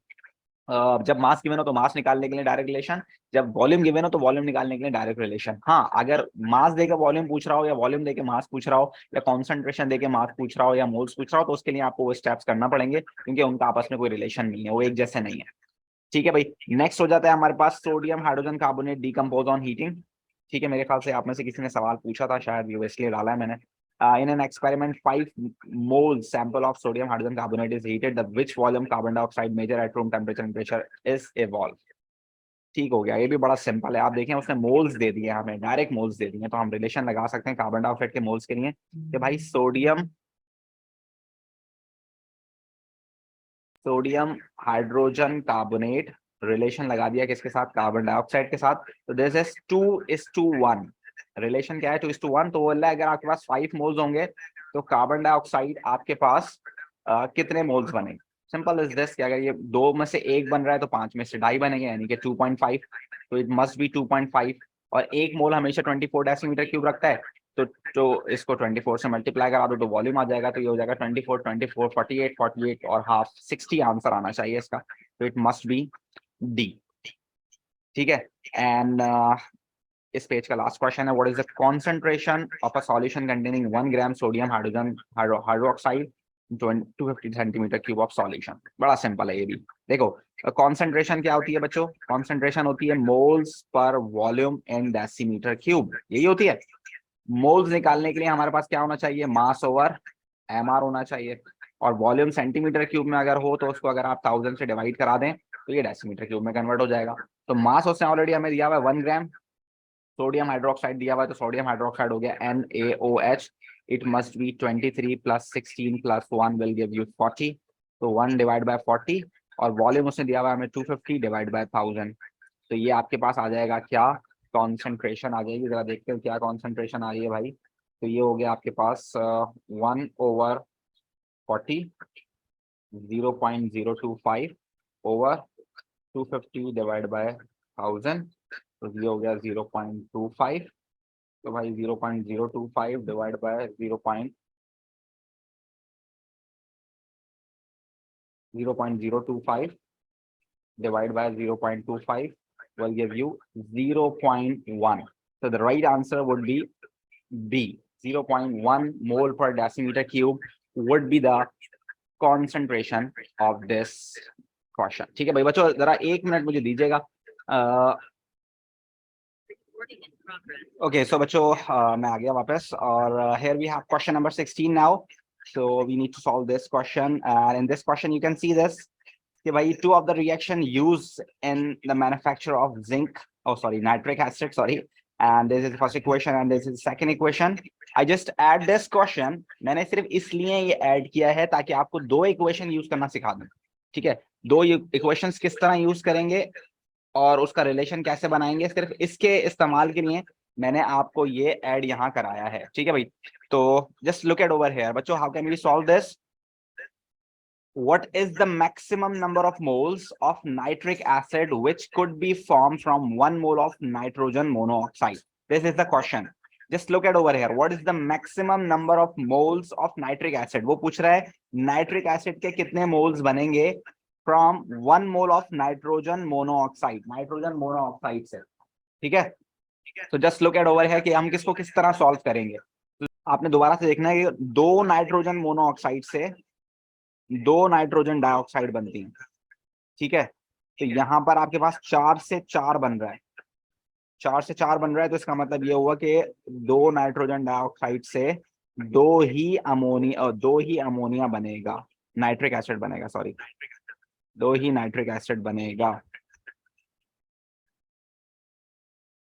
जब मास गिवन हो तो मास निकालने के लिए डायरेक्ट रिलेशन, जब वॉल्यूम गिवन हो तो वॉल्यूम निकालने के लिए डायरेक्ट रिलेशन। हाँ, अगर मास देकर वॉल्यूम पूछ रहा हो, या वॉल्यूम देके मास पूछ रहा हो, या कॉन्सेंट्रेशन देके मास पूछ रहा हो, या मोल्स पूछ रहा हो, तो उसके लिए आपको वो स्टेप्स करना पड़ेंगे, क्योंकि उनका आपस में कोई रिलेशन नहीं है, वो एक जैसे नहीं है। ठीक है भाई, नेक्स्ट हो जाता है हमारे पास sodium hydrogen carbonate decompose on heating. ठीक है, मेरे ख्याल से आप में से किसी ने सवाल पूछा था, शायद ये इसलिए डाला है मैंने। In an experiment 5 mole sample of sodium hydrogen carbonate is heated, the which volume carbon dioxide measure at room temperature and pressure is evolved। ठीक हो गया, ये भी बड़ा सिंपल है। आप देखें उसने मोल्स दे दिए, हमें डायरेक्ट मोल्स दे दिए, तो हम रिलेशन लगा सकते हैं कार्बन डाइऑक्साइड के मोल्स के लिए कि भाई सोडियम हाइड्रोजन कार्बोनेट, रिलेशन लगा दिया किसके साथ, कार्बन डाइऑक्साइड के साथ, तो दिस इज 2:1। रिलेशन क्या है, 2:1। तो बोल रहा है अगर आपके पास 5 मोल्स होंगे तो कार्बन डाइऑक्साइड आपके पास कितने मोल्स बनेंगे। सिंपल इज दिस कि अगर ये 2 में से 1 बन रहा है तो 5 में से 2.5 बनेंगे, यानी कि 2.5, तो इट मस्ट बी 2.5। और एक मोल हमेशा 24 डेसीमीटर क्यूब रखता है, तो इसको 24 से मल्टीप्लाई करा दो तो वॉल्यूम आ जाएगा, तो ये हो जाएगा 24, 24, 48, 48 और हाफ 60 आंसर आना चाहिए इसका, तो इट मस्ट बी डी। ठीक है, एंड इस पेज का लास्ट क्वेश्चन है, what is the concentration of a solution containing 1 gram sodium hydrogen hydroxide 250 centimetre cube of solution. बड़ा सिंपल है ये भी। देखो कॉन्सेंट्रेशन क्या होती है बच्चों, कॉन्सेंट्रेशन होती है मोल्स पर वॉल्यूम इन डेसीमीटर क्यूब, यही होती है। मोल्स निकालने के लिए हमारे पास क्या होना चाहिए, मास ओवर एमआर होना चाहिए, और वॉल्यूम सेंटीमीटर क्यूब में अगर हो तो उसको अगर आप 1000 से डिवाइड करा दें तो ये डेसीमीटर क्यूब में कन्वर्ट हो जाएगा। तो मास उसने ऑलरेडी हमें दिया हुआ है 1 ग्राम, सोडियम हाइड्रोक्साइड दिया हुआ है, तो सोडियम हाइड्रोक्साइड हो गया NaOH, it must be 23 + 16 + 1 will give you 40, तो 1 डिवाइड बाय 40, और वॉल्यूम उसने दिया हुआ है हमें 250 डिवाइड बाय 1000, तो ये आपके पास आ जाएगा क्या, कॉन्सेंट्रेशन आ जाएगी। जरा देखते हैं क्या कॉन्सेंट्रेशन आ रही है भाई, तो ये हो गया आपके पास 1/40, 0.025 ओवर 250 डिवाइड बाय 1000, तो ये हो गया 0.25। तो भाई 0.025 divide by 0.025 divided by 0.25 will give you 0.1. So the right answer would be B. 0.1 mole per decimeter cube would be the concentration of this question. ठीक है भाई बच्चों, जरा 1 मिनट मुझे दीजिएगा। ओके, सो बच्चों मैं आ गया वापस, और here we have question number 16 now. So we need to solve this question, and in this question you can see this कि भाई 2 of the reaction used in the manufacture of zinc, oh sorry, nitric acid, sorry, and this is the first equation and this is the second equation. I just add this question, मैंने सिर्फ इसलिए ये add किया है ताकि आपको 2 equation use करना सिखा दूं। ठीक है, 2 इक्वेशंस किस तरह यूज करेंगे और उसका रिलेशन कैसे बनाएंगे, सिर्फ इसके इस्तेमाल के लिए मैंने आपको ये ऐड यहाँ कराया है। ठीक है भाई, तो just look at over here बच्चों, how can we solve this. What is the maximum number of moles of nitric acid which could be formed from 1 mole of nitrogen monoxide? This is the question. Just look at over here. What is the maximum number of moles of nitric acid? वो पूछ रहा है nitric acid के कितने moles बनेंगे from 1 mole of nitrogen monoxide, nitrogen monoxide से। ठीक है, तो just look at over here कि हम किसको किस तरह सॉल्व करेंगे। आपने दोबारा से देखना है कि 2 नाइट्रोजन मोनोऑक्साइड से 2 नाइट्रोजन डाइऑक्साइड बनती हैं। ठीक है, तो यहाँ पर आपके पास 4 से 4 बन रहा है, 4 से 4 बन रहा है, तो इसका मतलब ये हुआ कि 2 नाइट्रोजन डाइऑक्साइड से 2 ही अमोनिया बनेगा, नाइट्रिक एसिड बनेगा, सॉरी 2 ही नाइट्रिक एसिड बनेगा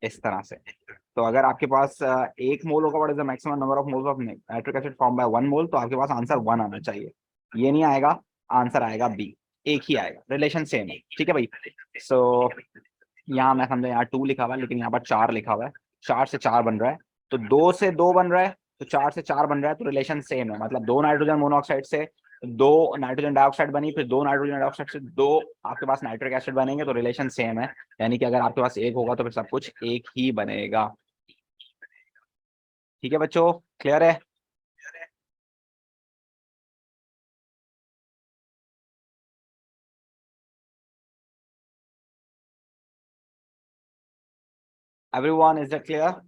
इस तरह से। तो अगर आपके पास 1 मोल होगा, what is the maximum number of moles of nitric acid form by 1 मोल, तो आपके पास आंसर 1 आना चाहिए, ये नहीं आएगा, आंसर आएगा बी, एक ही आएगा, रिलेशन सेम है। ठीक है भाई, सो यहाँ मैं समझा यहाँ 2 लिखा हुआ है लेकिन यहाँ पर 4 लिखा हुआ है, 4 से 4 बन रहा है, तो 2 से 2 बन रहा है, तो 4 से 4 बन रहा है, तो रिलेशन सेम है, मतलब 2 नाइट्रोजन मोनोऑक्साइड से दो नाइट्रोजन डाइऑक्साइड बनी, फिर दो नाइट्रोजन डाइऑक्साइड से दो आपके पास नाइट्रिक एसिड बनेंगे, तो रिलेशन सेम है। यानी कि अगर आपके पास एक होगा तो फिर सब कुछ एक ही बनेगा। ठीक है बच्चों, क्लियर है? Everyone, is it clear?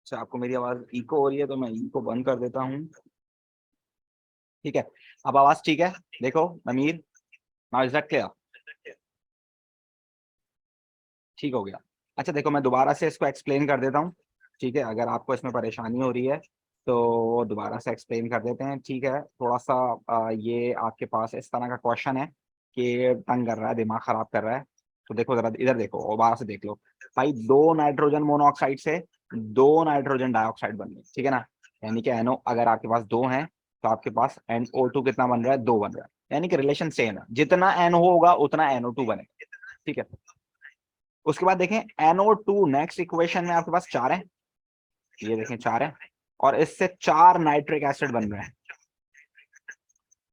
अच्छा, आपको मेरी आवाज इको हो रही है तो मैं इको बंद कर देता हूँ। ठीक है, अब आवाज ठीक है? देखो अमीर, नाउ इज दैट क्लियर? ठीक हो गया। अच्छा देखो, मैं दोबारा से इसको एक्सप्लेन कर देता हूँ। ठीक है, अगर आपको इसमें परेशानी हो रही है तो दोबारा से एक्सप्लेन कर देते हैं। ठीक है, थोड़ा सा ये आपके पास इस तरह का क्वेश्चन है कि तंग कर रहा है, दिमाग खराब कर रहा है। तो देखो जरा इधर देखो और दोबारा से देख लो। भाई, दो नाइट्रोजन मोनोऑक्साइड से दो नाइट्रोजन डाइऑक्साइड बन गए, ठीक है ना? यानी कि NO अगर आपके पास दो हैं तो आपके पास NO2 कितना बन रहा है? दो बन रहा है। यानी कि रिलेशन सेम है, जितना NO होगा उतना NO2 बनेगा। ठीक है, उसके बाद देखें NO2 नेक्स्ट इक्वेशन में आपके पास चार है, ये देखें चार है, और इससे चार नाइट्रिक एसिड बन रहे हैं।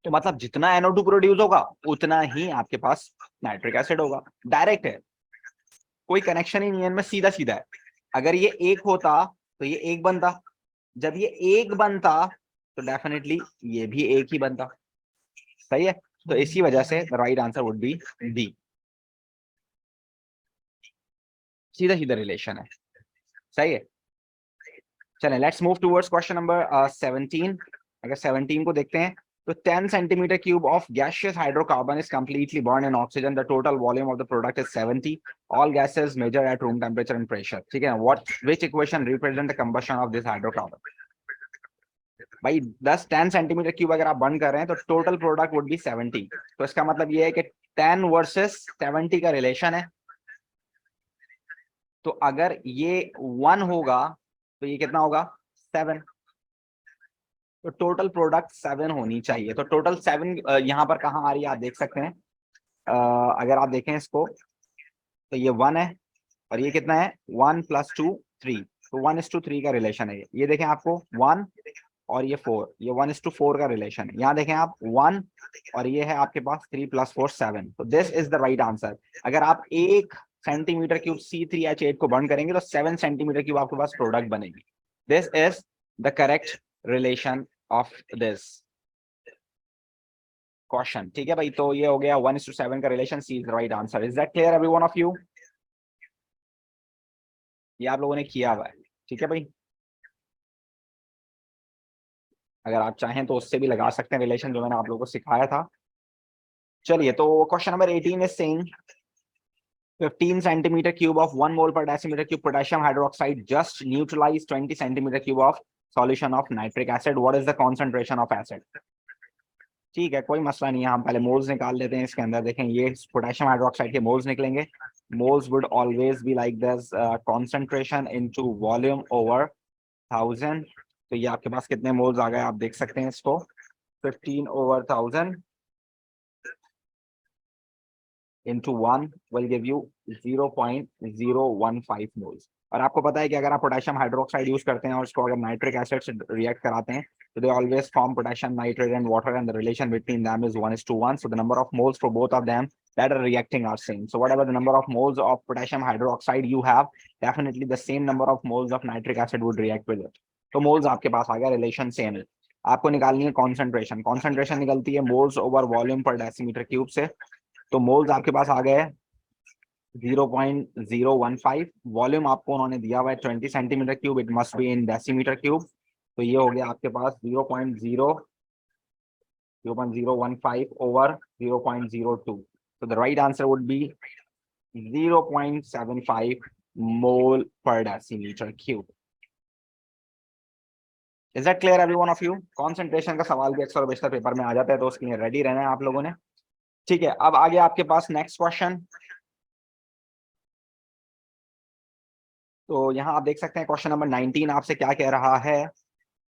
तो मतलब जितना NO2 प्रोड्यूस होगा उतना ही आपके पास नाइट्रिक एसिड होगा। डायरेक्ट है, कोई कनेक्शन ही नहीं है इनमें, सीधा सीधा है। अगर ये एक होता तो ये एक बनता, जब ये एक बनता तो डेफिनेटली ये भी एक ही बनता। सही है, तो इसी वजह से the right answer would B D. सीधा सीधा रिलेशन है। सही है, चलें let's move towards question number 17। अगर 17 को देखते हैं तो 10 centimetre cube of gaseous hydrocarbon is completely burned in oxygen. The total volume of the product is 70. All gases measured at room temperature and pressure. ठीक है, what which equation represent the combustion of this hydrocarbon? भाई 10 centimetre cube अगर आप burn कर रहे हैं तो total product would be 70। तो इसका मतलब ये है कि 10 वर्सेस 70 का रिलेशन है। तो अगर ये 1 होगा तो ये कितना होगा? 7। तो टोटल प्रोडक्ट 7 होनी चाहिए। तो टोटल 7 यहाँ पर कहाँ आ रही है आप देख सकते हैं। अगर आप देखें इसको तो ये 1 है, और ये कितना है? 1 + 2 3। तो 1:3 का रिलेशन है ये देखें आपको 1 और ये 4, ये 1:4 का रिलेशन है। यहाँ देखें आप 1 और ये है आपके पास 3 + 4 7। तो this is the right answer. अगर आप 1 सेंटीमीटर क्यूब C3H8 को बर्न करेंगे तो 7 सेंटीमीटर क्यूब आपके पास प्रोडक्ट बनेगी। This is the correct relation of this question. ठीक है भाई, तो ये हो गया 1:7 का रिलेशन। C is right answer. Is that clear every one of you? ये आप लोगों ने किया हुआ है। ठीक है भाई, अगर आप चाहें तो उससे भी लगा सकते हैं रिलेशन जो मैंने आप लोगों को सिखाया था। चलिए, तो question number 18 is saying 15 centimeter cube of 1 mole per decimeter cube potassium hydroxide just neutralize 20 centimeter cube of solution of nitric acid. What is the concentration of acid? ठीक है, कोई मसला नहीं है, हम पहले मोल्स निकाल लेते हैं। इसके अंदर देखें ये पोटेशियम हाइड्रोक्साइड के मोल्स निकलेंगे। Moles would always be like this, concentration into volume over 1000। तो ये आपके पास कितने मोल्स आ गए आप देख सकते हैं इसको, 15/1000 into 1 will give you 0.015 moles। और आपको पता है कि अगर आप पोटेशियम हाइड्रोक्साइड यूज करते हैं और उसको अगर नाइट्रिक एसिड से रिएक्ट कराते हैं तो they always form potassium nitrate and water and the relation between them is 1:1। So the number of moles for both of them that are reacting are same. So whatever the number of moles of potassium hydroxide you have, definitely the same number of moles of nitric acid would react with it. तो moles आपके पास आ गया, relation same है। आपको निकालनी है concentration. Concentration निकलती है moles over volume पर डेसीमीटर क्यूब से। तो मोल्स आपके पास आ गए 0.015। वॉल्यूम आपको उन्होंने दिया हुआ है 20 centimetre cube, it must be in decimetre cube. तो ये हो गया आपके पास 0.015 ओवर 0.02। तो the right answer would B 0.75 मोल पर decimetre cube. Is that clear every one of you? Concentration का सवाल भी अक्सर बेशतर पेपर में आ जाता है, तो उसके लिए रेडी रहना है आप लोगों ने। ठीक है, अब आगे आपके पास नेक्स्ट क्वेश्चन। तो यहाँ आप देख सकते हैं क्वेश्चन नंबर 19 आपसे क्या कह रहा है।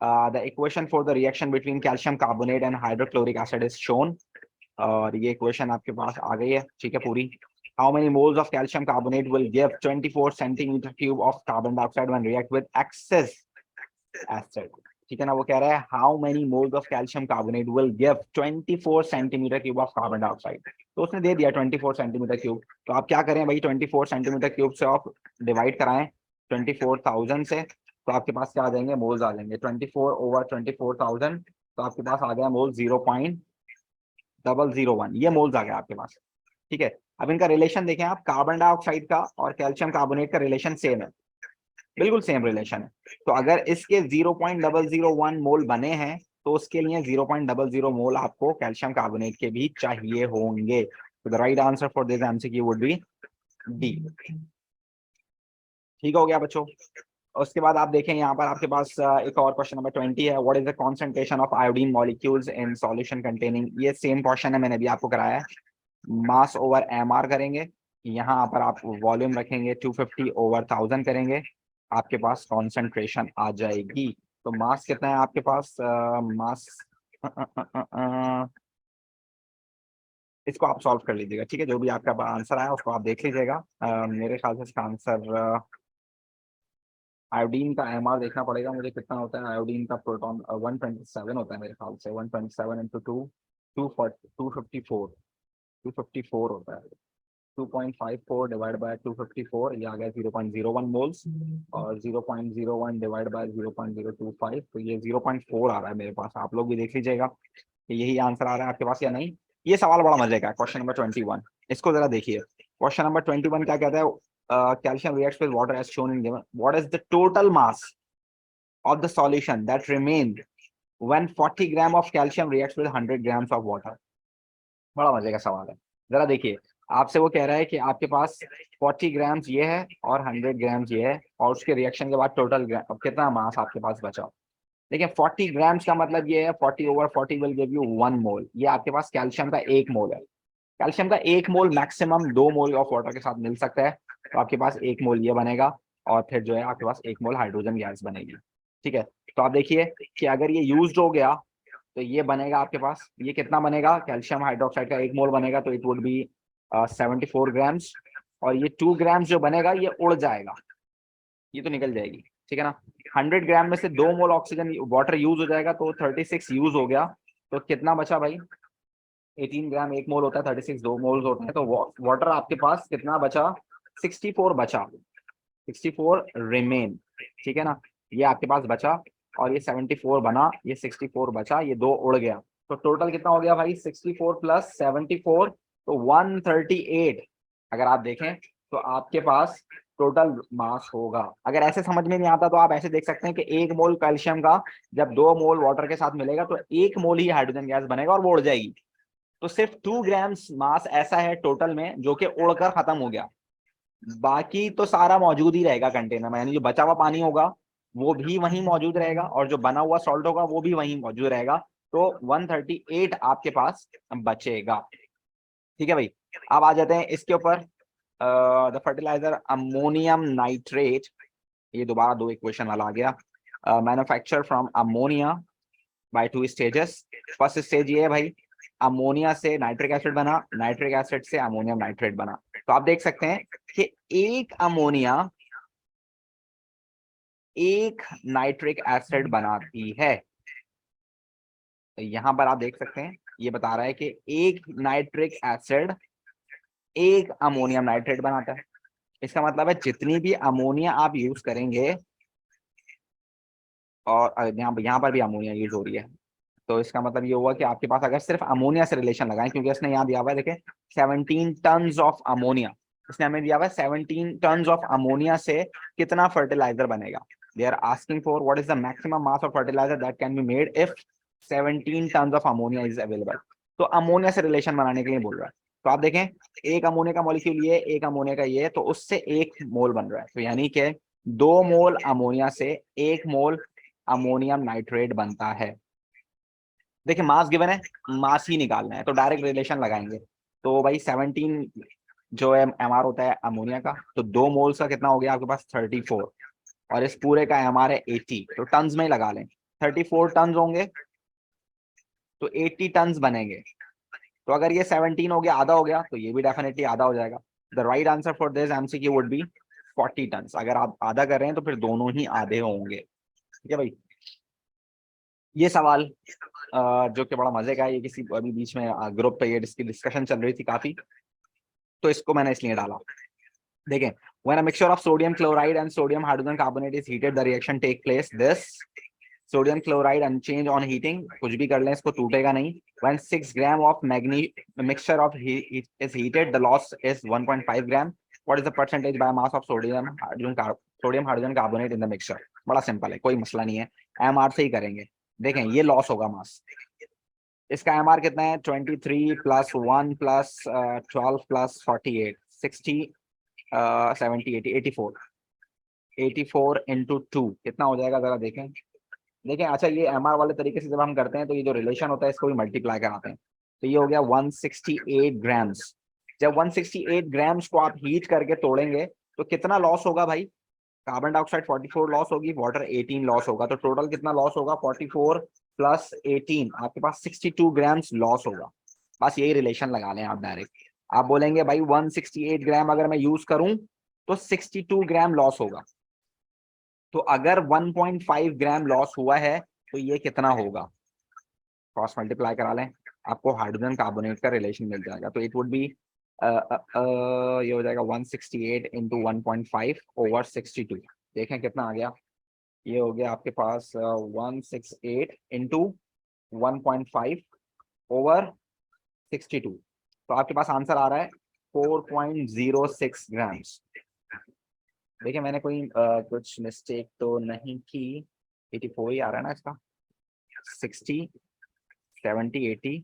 The equation for the reaction between calcium carbonate and hydrochloric acid is shown. और ये इक्वेशन आपके पास आ गई है, ठीक है पूरी। How many moles of calcium carbonate will give 24 centimetre cube of carbon dioxide when react with excess acid. ठीक है ना, वो कह रहा है how many moles of calcium carbonate will give 24 centimetre cube of carbon dioxide. तो उसने दे दिया 24 सेंटीमीटर क्यूब। तो आप क्या करें भाई, 24 सेंटीमीटर क्यूब से आप डिवाइड कराएं 24,000 से, तो आपके पास क्या आ जाएंगे, मोल्स आ जाएंगे। 24 ओवर 24,000, तो आपके पास आ गया मोल 0.001, ये मोल्स आ गया आपके पास। ठीक है, अब इनका रिलेशन देखें आप, कार्बन डाइऑक्साइड का और कैल्शियम कार्बोनेट का रिलेशन सेम है, बिल्कुल सेम रिलेशन है। तो अगर इसके 0.001 मोल बने हैं तो उसके लिए 0.00 मोल आपको कैल्शियम कार्बोनेट के भी चाहिए होंगे। तो the right answer for this MCQ would B D. ठीक हो गया बच्चों। उसके बाद आप देखें यहाँ पर आपके पास एक और क्वेश्चन नंबर 20 है, what is the concentration of iodine molecules in solution containing. ये सेम क्वेश्चन है, मैंने भी आपको कराया है। मास ओवर एमआर करेंगे, यहाँ पर आप वॉल्यूम रखेंगे 250 ओवर 1000 करेंगे, आपके पास कॉन्सेंट्रेशन आ जाएगी। तो मास कितना है आपके पास, मास इसको आप सॉल्व कर लीजिएगा, ठीक है। जो भी आपका आंसर आया उसको आप देख लीजिएगा। मेरे ख्याल से इसका आंसर आयोडीन का एमआर देखना पड़ेगा मुझे कितना होता है। आयोडीन का प्रोटॉन 127 होता है मेरे ख्याल से, 127 इंटू 254 254 होता है। 2.54 डिवाइड बाय 254, ये आ गया 0.01 मोल्स, और 0.01 डिवाइड बाय 0.025, तो ये 0.4 आ रहा है मेरे पास। आप लोग भी देख लीजिएगा कि यही आंसर आ रहा है आपके पास या नहीं। ये सवाल बड़ा मजे का है, क्वेश्चन नंबर 21, इसको जरा देखिए। क्वेश्चन नंबर 21 क्या कहता है, calcium reacts with water as shown in given, what is the total mass of the solution that remained when 40 gram of calcium reacts with 100 grams of water. बड़ा मजे का सवाल है, जरा देखिए। आपसे वो कह रहा है कि आपके पास 40 ग्राम्स ये है और 100 ग्राम्स ये है, और उसके रिएक्शन के बाद टोटल कितना मास आपके पास बचा। देखिए 40 ग्राम्स का मतलब ये है 40 ओवर 40 विल गिव यू 1 मोल। ये आपके पास कैल्शियम का 1 मोल है। कैल्शियम का 1 मोल मैक्सिमम 2 मोल ऑफ वाटर के साथ मिल सकता है, तो आपके पास 1 मोल ये बनेगा, और फिर जो है आपके पास 1 मोल हाइड्रोजन गैस बनेगी। ठीक है, तो आप देखिए कि अगर ये यूज्ड हो गया तो ये बनेगा आपके पास, ये कितना बनेगा, कैल्शियम हाइड्रोक्साइड का 1 मोल बनेगा, तो इट वुड बी 74 ग्राम्स। और ये 2 ग्राम्स जो बनेगा ये उड़ जाएगा, ये तो निकल जाएगी, ठीक है ना। 100 ग्राम में से 2 मोल ऑक्सीजन वाटर यूज हो जाएगा, तो 36 यूज हो गया। तो कितना बचा भाई, 18 ग्राम 1 मोल होता है, 36 2 मोल्स होते हैं, तो वाटर आपके पास कितना बचा, 64 बचा, 64 रिमेन, ठीक है ना। ये आपके पास बचा, और ये 74 बना, ये 64 बचा, ये 2 उड़ गया। तो टोटल कितना हो गया भाई, 64 प्लस 74, तो 138। अगर आप देखें तो आपके पास टोटल मास होगा। अगर ऐसे समझ में नहीं आता तो आप ऐसे देख सकते हैं कि 1 मोल कैल्शियम का जब 2 मोल वाटर के साथ मिलेगा तो 1 मोल ही हाइड्रोजन गैस बनेगा और वो उड़ जाएगी। तो सिर्फ 2 ग्राम्स मास ऐसा है टोटल में जो कि उड़कर खत्म हो गया, बाकी तो सारा मौजूद ही रहेगा कंटेनर में, यानी जो बचा हुआ पानी होगा वो भी वहीं मौजूद रहेगा, और जो बना हुआ सॉल्ट होगा वो भी वहीं मौजूद रहेगा। तो 138 आपके पास बचेगा। ठीक है भाई, अब आ जाते हैं इसके ऊपर, द फर्टिलाइजर अमोनियम नाइट्रेट, ये दोबारा 2 इक्वेशन वाला आ गया। Manufacture from ammonia bye 2 stages. First stage ये है भाई, अमोनिया से नाइट्रिक एसिड बना, नाइट्रिक एसिड से अमोनियम नाइट्रेट बना। तो आप देख सकते हैं कि एक अमोनिया एक नाइट्रिक एसिड बनाती है। तो यहां पर आप देख सकते हैं ये बता रहा है कि एक नाइट्रिक एसिड एक अमोनियम नाइट्रेट बनाता है। इसका मतलब है जितनी भी अमोनिया आप यूज करेंगे, और यहाँ पर भी अमोनिया यूज हो रही है, तो इसका मतलब ये हुआ कि आपके पास अगर सिर्फ अमोनिया से रिलेशन लगाएं, क्योंकि इसने यहाँ दिया हुआ है देखें 17 टन्स ऑफ अमोनिया, इसने हमें दिया हुआ है 17 टन्स ऑफ अमोनिया से कितना फर्टिलाइजर बनेगा। They are asking for what is the maximum mass of fertiliser that can be made if 17 tons of ammonia is available. तो अमोनिया से रिलेशन बनाने के लिए बोल रहा है। तो आप देखें एक अमोनिया का मॉलिक्यूल ये, एक अमोनिया का ये, तो उससे 1 मोल बन रहा है, तो यानी कि 2 मोल अमोनिया से 1 मोल अमोनियम नाइट्रेट बनता है। देखिए मास गिवन है, मास ही निकालना है, तो डायरेक्ट रिलेशन लगाएंगे। तो भाई 17 जो है एमआर होता है अमोनिया का, तो 2 मोल्स का कितना हो गया आपके पास 34, और इस पूरे का एमआर है 80, तो टन्स में ही लगा लें। 34 टन होंगे तो 80 टन बनेंगे। तो अगर ये 17 हो गया, आधा हो गया, तो ये भी डेफिनेटली आधा हो जाएगा। The right answer for this MCQ would be 40 ton. अगर आप आधा कर रहे हैं तो फिर दोनों ही आधे होंगे। ठीक है भाई। ये सवाल जो कि बड़ा मजे का है, ये किसी अभी बीच में ग्रुप पे ये इसकी डिस्कशन चल रही थी काफी, तो इसको मैंने इसलिए डाला। देखें, when a mixture of sodium chloride and sodium hydrogen carbonate is heated, the reaction take place this sodium chloride unchanged on heating, कुछ भी कर लें इसको टूटेगा नहीं। when 6 gram of mixture of is heated, the loss is 1.5 gram. what is the percentage by mass of sodium hydrogen carbonate in the mixture? बड़ा simple है, कोई मसला नहीं है, एमआर से ही करेंगे। देखें, ये लॉस होगा मास, इसका एमआर कितना है 23 प्लस 1 प्लस 12 प्लस 48 60 70 80 84 इंटू 2 कितना हो जाएगा, जरा देखें। देखें, अच्छा ये एमआर वाले तरीके से जब हम करते हैं तो ये जो रिलेशन होता है इसको भी मल्टीप्लाई कराते हैं, तो ये हो गया 168 ग्राम्स। जब 168 ग्राम्स को आप हीट करके तोड़ेंगे तो कितना लॉस होगा भाई? कार्बन डाइऑक्साइड 44 लॉस होगी, वाटर 18 लॉस होगा, तो टोटल कितना लॉस होगा? 44 प्लस 18, आपके पास 62 ग्राम्स लॉस होगा। बस यही रिलेशन लगा लें आप डायरेक्ट। आप बोलेंगे भाई 168 ग्राम अगर मैं यूज करूं तो 62 ग्राम लॉस होगा, तो अगर 1.5 ग्राम लॉस हुआ है तो ये कितना होगा? क्रॉस मल्टीप्लाई करा लें, आपको हाइड्रोजन कार्बोनेट का रिलेशन मिल जाएगा। तो इट वुड बी ये हो जाएगा 168 इंटू 1.5 ओवर 62। देखें कितना आ गया, ये हो गया आपके पास 168 इंटू 1.5 ओवर 62। तो आपके पास आंसर आ रहा है 4.06 ग्राम्स। देखिए मैंने कोई कुछ मिस्टेक तो नहीं की, 84 ही आ रहा है ना इसका, 60 70 80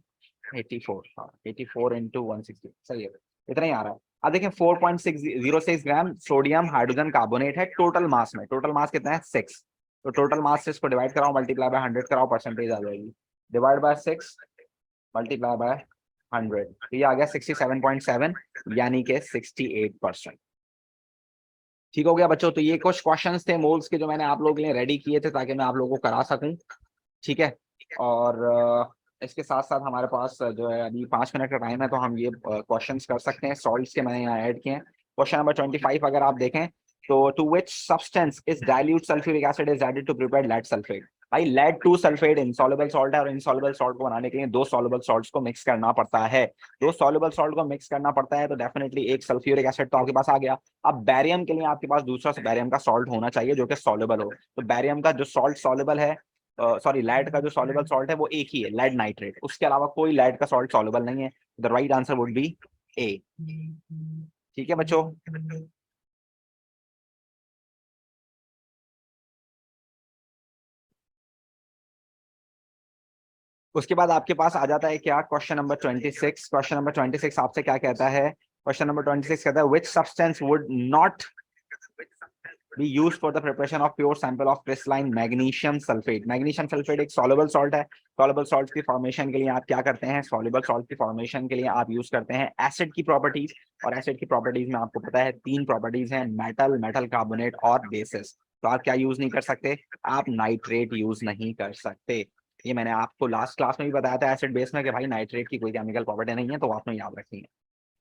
84, हाँ 84 इंटू 160 सही है, इतना ही आ रहा है। अब देखें 4.606 ग्राम सोडियम हाइड्रोजन कार्बोनेट है टोटल मास में। टोटल मास कितना है 6, तो टोटल मास से इसको डिवाइड कराओ, मल्टीप्लाई बाय 100 कराओ, परसेंटेज आ जाएगी। डिवाइड बाय 6 मल्टीप्लाई बाय 100, तो ये आ गया 67.7 यानी कि 68%। ठीक हो गया बच्चों। तो ये कुछ क्वेश्चंस थे मोल्स के जो मैंने आप लोगों के लिए रेडी किए थे ताकि मैं आप लोगों को करा सकूं। ठीक है, और इसके साथ साथ हमारे पास जो है अभी 5 मिनट का टाइम है, तो हम ये क्वेश्चंस कर सकते हैं। सॉल्ट्स के मैंने यहाँ ऐड किए हैं। क्वेश्चन नंबर 25 अगर आप देखें तो to which substance is dilute sulphuric acid is added to prepare lead sulphate. भाई लेड 2 सल्फेट इनसॉल्युबल सॉल्ट है, और इनसॉल्युबल सॉल्ट को बनाने के लिए 2 सॉल्युबल सॉल्ट्स को मिक्स करना पड़ता है। 2 सॉल्युबल सॉल्ट को मिक्स करना पड़ता है, तो डेफिनेटली एक सल्फ्यूरिक एसिड तो आपके पास आ गया। अब बैरियम के लिए आपके पास दूसरा बैरियम का सॉल्ट होना चाहिए जो कि सॉल्युबल हो। तो बैरियम का जो सॉल्ट सॉल्युबल है, सॉरी लेड का जो सॉल्युबल सॉल्ट है वो एक ही है, लेड नाइट्रेट, उसके अलावा कोई लेड का सॉल्ट सॉल्युबल नहीं है। The right answer would be A. ठीक है बच्चों। उसके बाद आपके पास आ जाता है क्या, क्वेश्चन नंबर 26। क्वेश्चन नंबर 26 आपसे क्या कहता है? क्वेश्चन नंबर 26 कहता है which substance would not be used for the preparation of pure sample of crystalline magnesium sulfate। magnesium sulfate एक soluble salt है। soluble salt की formation के लिए आप क्या करते हैं? soluble salt की formation के लिए आप use करते हैं acid की properties, और acid की properties में आपको पता है 3 properties हैं, metal, metal carbonate और bases। तो आप क्या use नहीं कर सकते? आप nitrate use नहीं कर सकते। ये मैंने आपको लास्ट क्लास में भी बताया था एसिड बेस में कि भाई नाइट्रेट की कोई केमिकल प्रॉपर्टी नहीं है, तो आपने याद रखनी है।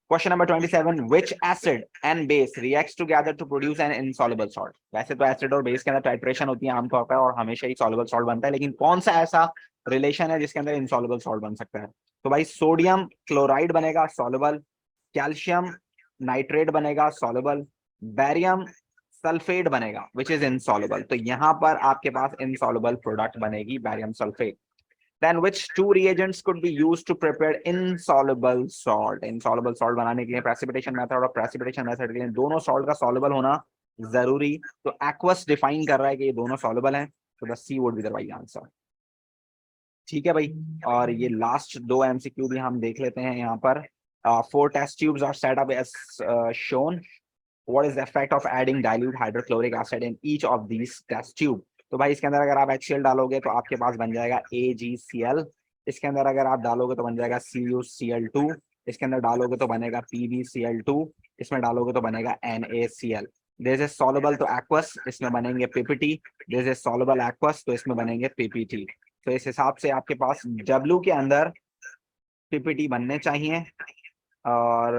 Question number 27, which acid and base reacts together to produce an insoluble salt। वैसे तो एसिड और बेस के अंदर टाइट्रेशन होती है आमतौर पर और हमेशा ही सॉल्युबल सॉल्ट बनता है, लेकिन कौन सा ऐसा रिलेशन है जिसके अंदर इनसॉल्युबल सॉल्ट बन सकता है? तो भाई सोडियम क्लोराइड बनेगा सॉल्युबल, कैल्शियम नाइट्रेट बनेगा सॉल्युबल, बैरियम सल्फेट बनेगा विच इज इनसॉल्युबल। तो यहाँ पर आपके पास इनसॉल्युबल प्रोडक्ट बनेगी barium sulphate. Then which two reagents could be used to prepare insoluble salt। insoluble salt बनाने के लिए precipitation method और precipitation method के लिए दोनों salt का soluble होना जरूरी। तो aqueous define कर रहा है कि ये दोनों soluble हैं, तो the C would be the right answer। ठीक है भाई, और ये लास्ट 2 MCQ भी हम देख लेते हैं यहाँ पर। 4 test tubes are set up as shown। What is the effect of adding dilute hydrochloric acid in each of these test tube। तो भाई इसके अंदर अगर आप HCl डालोगे तो आपके पास बन जाएगा AgCl। इसके अंदर अगर आप डालोगे तो बन जाएगा CuCl2। इसके अंदर डालोगे तो बनेगा PbCl2। इसमें डालोगे तो बनेगा NaCl। दिस इज सॉल्युबल तो एक्वस, इसमें बनेंगे PPT. This is soluble aqueous, तो इसमें बनेंगे पीपीटी। तो इस हिसाब से आपके पास डब्ल्यू के अंदर पीपीटी बनने चाहिए, और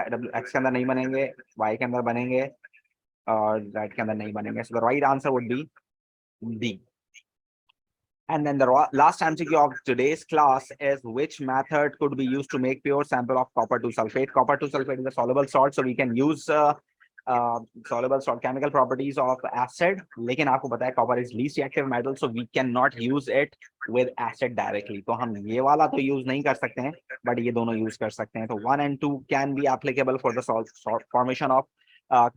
डब्ल्यू एक्स के अंदर नहीं बनेंगे, वाई के अंदर बनेंगे, और जेड के अंदर नहीं बनेंगे। So the right answer would B D. And then the last MCQ of today's class is which method could be used to make pure sample of copper 2 sulfate? Copper 2 sulfate is a soluble salt, so we can use soluble salt chemical properties of acid. लेकिन आपको पता है copper is least reactive metal, so we cannot use it with acid directly. तो हम ये वाला तो use नहीं कर सकते हैं, but ये दोनों use कर सकते हैं। तो 1 and 2 can be applicable for the formation of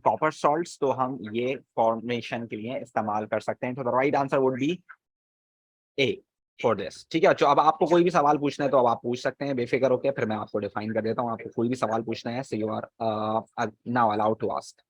copper salts. तो हम ये formation के लिए इस्तेमाल कर सकते हैं। तो the right answer would be A for this. ठीक है, तो अब आपको कोई भी सवाल पूछना है तो अब आप पूछ सकते हैं बेफिक्र होकर, फिर मैं आपको डिफाइन कर देता हूँ। आपको कोई भी सवाल पूछना है, so you are now allowed to ask.